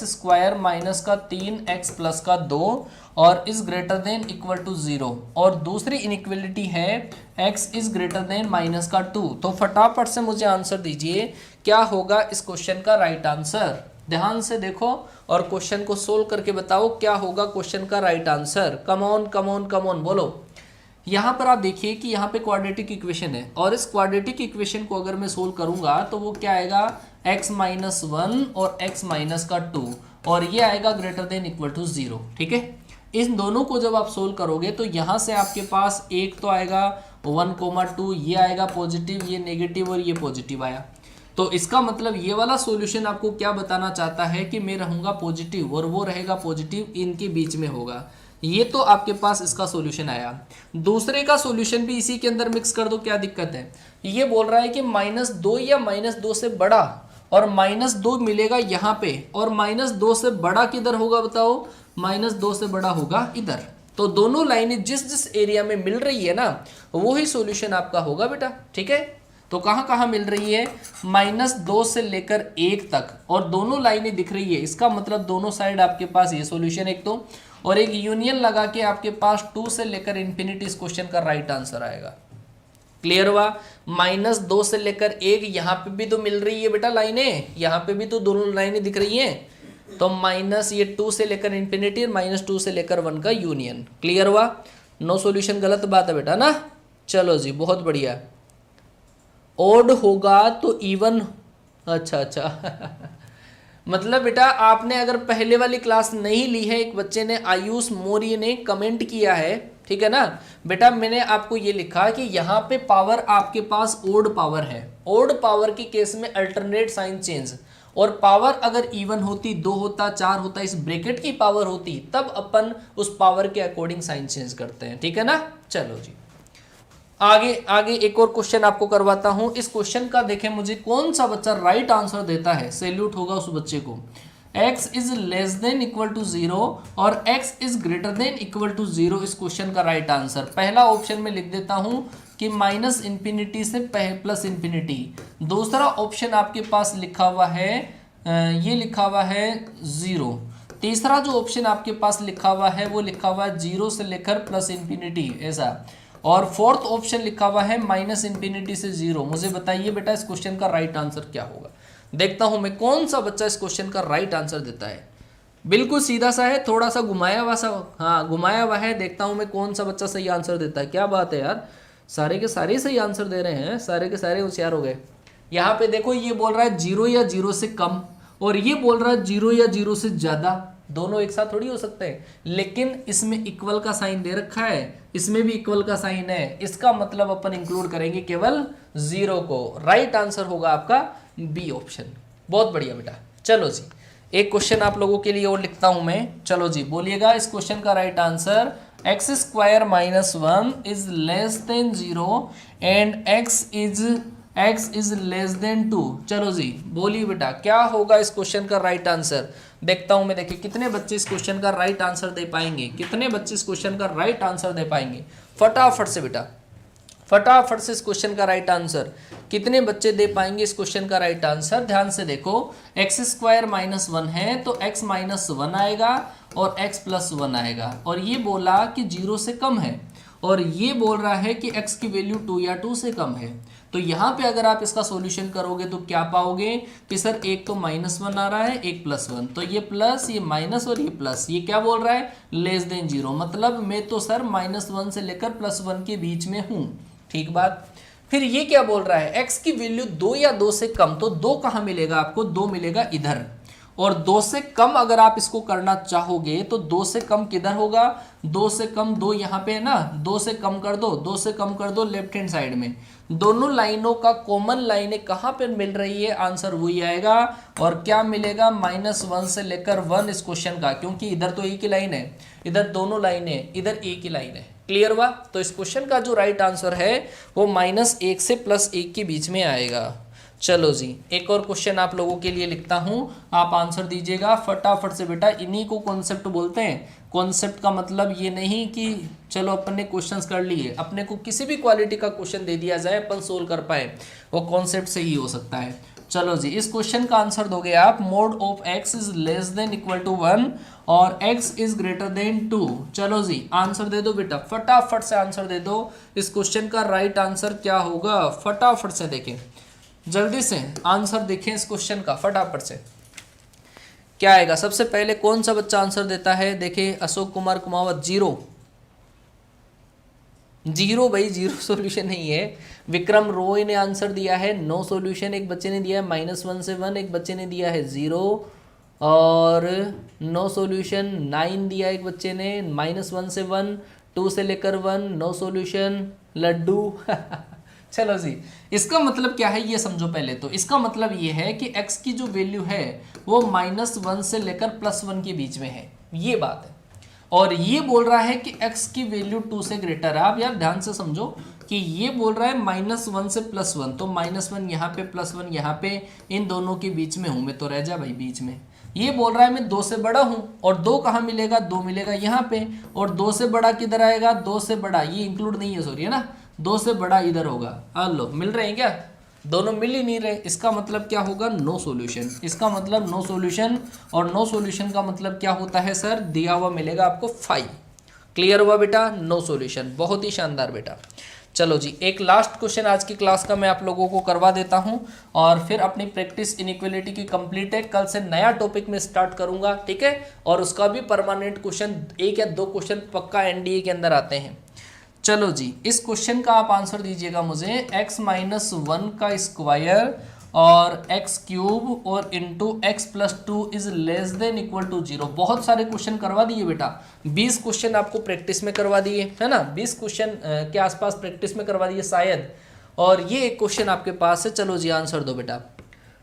स्क्वायर माइनस का 3x प्लस का 2 और is greater than equal to 0, और दूसरी इनइक्वलिटी है x is greater than minus का 2। तो फटाफट से मुझे आंसर दीजिए, क्या होगा इस क्वेश्चन का राइट आंसर। ध्यान से देखो और क्वेश्चन को सोल्व करके बताओ क्या होगा क्वेश्चन का right answer. Come on come on come on बोलो। यहाँ पर आप देखिए कि यहाँ पे क्वाड्रेटिक इक्वेशन है, और इस क्वाड्रेटिक इक्वेशन को अगर मैं सोल्व करूंगा तो वो क्या आएगा, x माइनस 1 और x माइनस का 2, और ये आएगा ग्रेटर देन इक्वल टू 0। ठीक है, इन दोनों को जब आप सोल्व करोगे तो यहाँ से आपके पास एक तो आएगा 1,2, ये आएगा पॉजिटिव, ये नेगेटिव और ये पॉजिटिव आया। तो इसका मतलब ये वाला सॉल्यूशन आपको क्या बताना चाहता है कि मैं रहूँगा पॉजिटिव और वो रहेगा पॉजिटिव, इनके बीच में होगा। ये तो आपके पास इसका सॉल्यूशन आया। दूसरे का सॉल्यूशन भी इसी के अंदर मिक्स कर दो, क्या दिक्कत है। ये बोल रहा है कि -2 या -2 से बड़ा, और -2 मिलेगा यहाँ पे, और -2 से बड़ा किधर होगा बताओ, -2 से बड़ा होगा इधर। तो दोनों लाइनें जिस जिस एरिया में मिल रही है ना, वही सॉल्यूशन आपका होगा बेटा। ठीक है, तो कहाँ कहाँ मिल रही है, -2 से लेकर 1 तक, और दोनों लाइनें दिख रही है, इसका मतलब दोनों साइड आपके पास ये सॉल्यूशन एक तो, और एक यूनियन लगा के आपके पास 2 से लेकर इन्फिनिटी इस क्वेश्चन का राइट आंसर आएगा। क्लियर हुआ। -2 से लेकर 1, यहाँ पे भी तो मिल रही है बेटा लाइनें, यहाँ पे भी तो दोनों लाइनें दिख रही हैं, तो माइनस ये 2 से लेकर इन्फिनिटी और -2 से लेकर 1 का यूनियन। क्लियर हुआ। नो सॉल्यूशन गलत बात है बेटा ना। चलो जी, बहुत बढ़िया। ओड होगा तो इवन, अच्छा मतलब बेटा आपने अगर पहले वाली क्लास नहीं ली है, एक बच्चे ने, आयुष मौर्य ने कमेंट किया है, ठीक है ना बेटा, मैंने आपको ये लिखा कि यहाँ पे पावर आपके पास ओड पावर है। ओड पावर के केस में अल्टरनेट साइन चेंज, और पावर अगर इवन होती, 2 होता, 4 होता, इस ब्रैकेट की पावर होती, तब अपन उस पावर के अकॉर्डिंग साइन चेंज करते हैं। ठीक है ना। चलो जी, आगे आगे एक और क्वेश्चन आपको करवाता हूं। इस क्वेश्चन का देखें मुझे कौन सा बच्चा राइट आंसर देता है, सैल्यूट होगा उस बच्चे को। x is less than equal to 0 और x is greater than equal to 0 इस क्वेश्चन का राइट आंसर। पहला ऑप्शन में लिख देता हूं कि -इन्फिनिटी से +इन्फिनिटी। दूसरा ऑप्शन आपके पास लिखा हुआ है, ये लिखा हुआ है 0। तीसरा जो ऑप्शन आपके पास लिखा हुआ है वो लिखा हुआ है 0 से लेकर +इन्फिनिटी ऐसा, और फोर्थ ऑप्शन लिखा हुआ है -इन्फिनिटी से 0। मुझे बताइए बेटा इस क्वेश्चन का राइट आंसर क्या होगा। देखता हूं मैं कौन सा बच्चा इस क्वेश्चन का राइट आंसर देता है। बिल्कुल सीधा सा है, थोड़ा सा घुमाया हुआ सा, हाँ घुमाया हुआ है। देखता हूं मैं कौन सा बच्चा सही आंसर देता है। क्या बात है यार, सारे के सारे सही आंसर दे रहे हैं, सारे के सारे होशियार हो गए। यहाँ पे देखो, ये बोल रहा है 0 या 0 से कम, और ये बोल रहा है 0 या 0 से ज्यादा। दोनों एक साथ थोड़ी हो सकते हैं, लेकिन इसमें इक्वल का साइन दे रखा है, इसमें भी इक्वल का साइन है, इसका मतलब अपन इंक्लूड करेंगे केवल 0 को। राइट आंसर होगा आपका बी ऑप्शन। बहुत बढ़िया बेटा। चलो जी, एक क्वेश्चन आप लोगों के लिए और लिखता हूं मैं। चलो जी, बोलिएगा इस क्वेश्चन का right answer. x square -1 is less then 0 and x is less then 2। चलो जी, बोलिए बेटा क्या होगा इस क्वेश्चन का राइट आंसर। देखता हूं मैं, देखिए कितने बच्चे इस क्वेश्चन का राइट आंसर दे पाएंगे, कितने बच्चे इस क्वेश्चन का राइट आंसर दे पाएंगे। फटाफट से बेटा, फटाफट से इस क्वेश्चन का राइट आंसर कितने बच्चे दे पाएंगे इस क्वेश्चन का राइट आंसर। ध्यान से देखो, x स्क्वायर -1 है तो x -1 आएगा और x +1 आएगा, और ये बोला कि 0 से कम है, और ये बोल रहा है कि x की वैल्यू 2 या 2 से कम है। तो यहाँ पे अगर आप इसका सॉल्यूशन करोगे तो क्या पाओगे कि सर एक तो -1 आ रहा है, एक +1, तो ये प्लस, ये माइनस और ये प्लस, ये क्या बोल रहा है लेस देन 0, मतलब मैं तो सर -1 से लेकर +1 के बीच में हूँ। ठीक बात। फिर ये क्या बोल रहा है, x की वैल्यू 2 या 2 से कम, तो 2 कहाँ मिलेगा आपको, 2 मिलेगा इधर, और 2 से कम अगर आप इसको करना चाहोगे तो 2 से कम किधर होगा, 2 से कम 2 यहाँ पे है ना, 2 से कम कर दो, 2 से कम कर दो लेफ्ट हैंड साइड में। दोनों लाइनों का कॉमन लाइनें कहाँ पे मिल रही है, आंसर वही आएगा। और क्या मिलेगा, -1 से लेकर 1 इस क्वेश्चन का, क्योंकि इधर तो एक ही लाइन है, इधर दोनों लाइनें, इधर एक ही लाइन है। क्लियर हुआ। तो इस क्वेश्चन का जो राइट आंसर है वो -1 से +1 के बीच में आएगा। चलो जी, एक और क्वेश्चन आप लोगों के लिए लिखता हूं, आप आंसर दीजिएगा फटाफट से बेटा। इन्हीं को कॉन्सेप्ट बोलते हैं। कॉन्सेप्ट का मतलब ये नहीं कि चलो अपन ने क्वेश्चंस कर लिए, अपने को किसी भी क्वालिटी का क्वेश्चन दे दिया जाए अपन सोल्व कर पाए, वो कॉन्सेप्ट से ही हो सकता है। चलो जी, इस क्वेश्चन का आंसर दोगे आप, mod of x is less than equal to 1 और x इज ग्रेटर देन 2। चलो जी, आंसर दे दो बेटा, फटाफट से आंसर दे दो। इस क्वेश्चन का राइट आंसर क्या होगा, फटाफट से देखें, जल्दी से आंसर देखें इस क्वेश्चन का फटाफट से। क्या आएगा सबसे पहले, कौन सा बच्चा आंसर देता है? देखिए अशोक कुमार कुमावत, जीरो जीरो भाई, जीरो सॉल्यूशन नहीं है। विक्रम रॉय ने आंसर दिया है नो सॉल्यूशन, एक बच्चे ने दिया है -1 से 1, एक बच्चे ने दिया है 0 और नो सॉल्यूशन। 9 दिया एक बच्चे ने, -1 से 1, 2 से लेकर 1, नो सॉल्यूशन। लड्डू चलो जी, इसका मतलब क्या है ये समझो पहले तो। इसका मतलब ये है कि x की जो वैल्यू है वो -1 से लेकर +1 के बीच में है, ये बात है। और ये बोल रहा है कि x की वैल्यू 2 से ग्रेटर है। आप यार ध्यान से समझो कि ये बोल रहा है -1 से +1, तो -1 यहाँ पे +1 यहाँ पे, इन दोनों के बीच में हूँ मैं, तो रह जा भाई बीच में। ये बोल रहा है मैं 2 से बड़ा हूँ, और 2 कहाँ मिलेगा, 2 मिलेगा यहाँ पे, और 2 से बड़ा किधर आएगा, 2 से बड़ा ये इंक्लूड नहीं है, सॉरी है ना, 2 से बड़ा इधर होगा। लो मिल रहे हैं क्या, दोनों मिल ही नहीं रहे, इसका मतलब क्या होगा, नो सॉल्यूशन। इसका मतलब नो सॉल्यूशन, और नो सॉल्यूशन का मतलब क्या होता है सर, दिया हुआ मिलेगा आपको 5। क्लियर हुआ बेटा, नो सॉल्यूशन, बहुत ही शानदार बेटा। चलो जी, एक लास्ट क्वेश्चन आज की क्लास का मैं आप लोगों को करवा देता हूं, और फिर अपनी प्रैक्टिस इनइक्वालिटी की कंप्लीट है। कल से नया टॉपिक में स्टार्ट करूंगा, ठीक है, और उसका भी परमानेंट क्वेश्चन 1 या 2 क्वेश्चन पक्का एनडीए के अंदर आते हैं। चलो जी, इस क्वेश्चन का आप आंसर दीजिएगा मुझे, x-1 का स्क्वायर और x क्यूब और into x+2 is less than equal to 0। बहुत सारे क्वेश्चन करवा दिए बेटा, 20 क्वेश्चन आपको प्रैक्टिस में करवा दिए है ना, 20 क्वेश्चन के आसपास प्रैक्टिस में करवा दिए शायद, और ये एक क्वेश्चन आपके पास है। चलो जी, आंसर दो बेटा।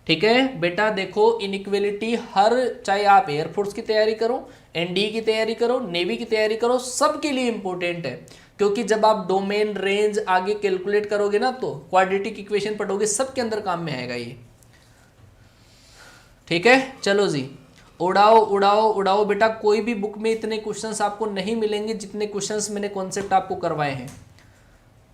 ठीक है बेटा, देखो इनइक्वालिटी हर, चाहे आप एयरफोर्स की तैयारी करो, एनडीए की तैयारी करो, नेवी की तैयारी करो, सबके लिए इंपॉर्टेंट है। क्योंकि जब आप डोमेन रेंज आगे कैलकुलेट करोगे ना, तो क्वाड्रेटिक इक्वेशन पढ़ोगे, सबके अंदर काम में आएगा ये। ठीक है, चलो जी, उड़ाओ उड़ाओ उड़ाओ बेटा। कोई भी बुक में इतने क्वेश्चंस आपको नहीं मिलेंगे जितने क्वेश्चंस मैंने कॉन्सेप्ट आपको करवाए हैं।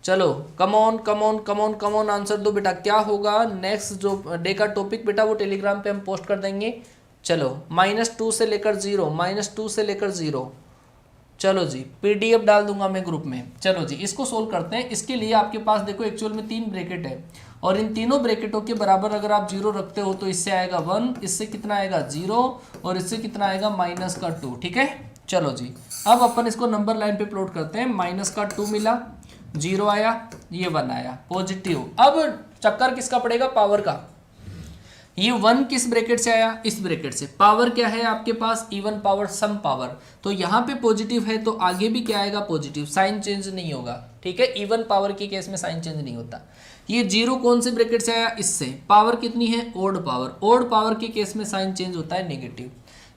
चलो कम on come on come on come on, answer दो बेटा। क्या होगा नेक्स्ट जो डे का टॉपिक बेटा, वो टेलीग्राम पे हम पोस्ट कर देंगे। चलो -2 से लेकर 0, -2 से लेकर 0। चलो जी, पीडीएफ डाल दूंगा मैं ग्रुप में। चलो जी, इसको सोल्व करते हैं। इसके लिए आपके पास देखो एक्चुअल में 3 ब्रैकेट है, और इन तीनों ब्रैकेटों के बराबर अगर आप 0 रखते हो तो इससे आएगा 1, इससे कितना आएगा 0, और इससे कितना आएगा -2। ठीक है, चलो जी, अब अपन इसको नंबर लाइन पे प्लॉट करते हैं। -2 मिला, 0 आया, ये 1 आया, पॉजिटिव। अब चक्कर किसका पड़ेगा, पावर का। ये 1 किस ब्रैकेट से आया, इस ब्रैकेट से। पावर क्या है आपके पास, इवन पावर, सम पावर। तो यहाँ पे पॉजिटिव है तो आगे भी क्या आएगा, पॉजिटिव, साइन चेंज नहीं होगा। ठीक है, इवन पावर के केस में साइन चेंज नहीं होता। ये 0 कौन से ब्रैकेट से आया, इससे। पावर कितनी है, ओड पावर। ओड पावर के केस में साइन चेंज होता है, नेगेटिव।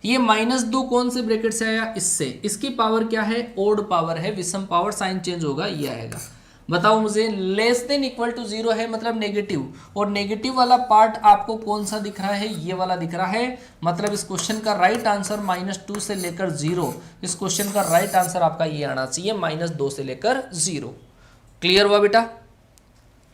ये -2 कौन से ब्रैकेट से आया, इससे। इसकी पावर क्या है, ओड पावर है, विषम पावर, साइन चेंज होगा, ये आएगा। बताओ मुझे, लेस देन इक्वल टू 0 है मतलब नेगेटिव, और नेगेटिव वाला पार्ट आपको कौन सा दिख रहा है, ये वाला दिख रहा है। मतलब इस क्वेश्चन का राइट आंसर -2 से लेकर 0। इस क्वेश्चन का राइट आंसर आपका ये आना चाहिए, -2 से लेकर 0। क्लियर हुआ बेटा।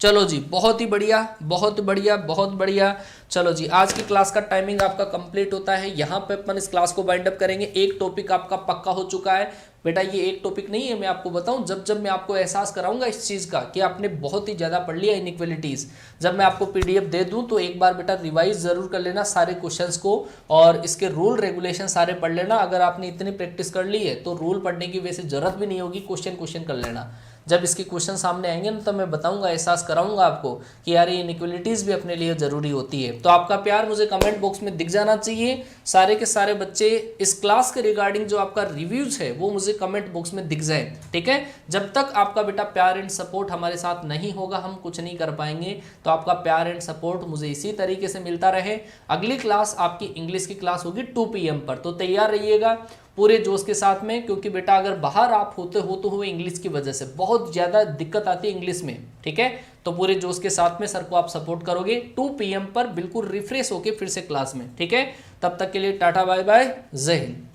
चलो जी, बहुत ही बढ़िया बहुत बढ़िया बहुत बढ़िया। चलो जी, आज की क्लास का टाइमिंग आपका कंप्लीट होता है। यहाँ पे अपन इस क्लास को बाइंड अप करेंगे। एक टॉपिक आपका पक्का हो चुका है बेटा। ये एक टॉपिक नहीं है, मैं आपको बताऊं, जब जब मैं आपको एहसास कराऊंगा इस चीज़ का कि आपने बहुत ही ज़्यादा पढ़ लिया इनइक्वालिटीज़, जब मैं आपको पीडीएफ दे दूं तो एक बार बेटा रिवाइज ज़रूर कर लेना सारे क्वेश्चंस को, और इसके रूल रेगुलेशन सारे पढ़ लेना। अगर आपने इतनी प्रैक्टिस कर ली है तो रूल पढ़ने की वैसे ज़रूरत भी नहीं होगी, क्वेश्चन कर लेना। जब इसके क्वेश्चन सामने आएंगे ना, तो मैं बताऊंगा, एहसास कराऊंगा आपको कि यार ये इनइक्वालिटीज़ भी अपने लिए ज़रूरी होती है। तो आपका प्यार मुझे कमेंट बॉक्स में दिख जाना चाहिए। सारे के सारे बच्चे इस क्लास के रिगार्डिंग जो आपका रिव्यूज़ है वो मुझे कमेंट बॉक्स में दिख जाए। ठीक है, जब तक आपका बेटा प्यार एंड सपोर्ट हमारे साथ नहीं होगा, हम कुछ नहीं कर पाएंगे। तो आपका प्यार एंड सपोर्ट मुझे इसी तरीके से मिलता रहे। अगली क्लास आपकी इंग्लिश की क्लास होगी 2 PM पर, तो तैयार रहिएगा। पूरे जोश के साथ में, क्योंकि बेटा अगर बाहर आप होते हो तो हुए इंग्लिश की वजह से बहुत ज़्यादा दिक्कत आती है इंग्लिश में, ठीक है। तो पूरे जोश के साथ में सर को आप सपोर्ट करोगे। 2 PM पर बिल्कुल रिफ्रेश होके फिर से क्लास में, ठीक है। तब तक के लिए टाटा बाय बाय, जय हिंद।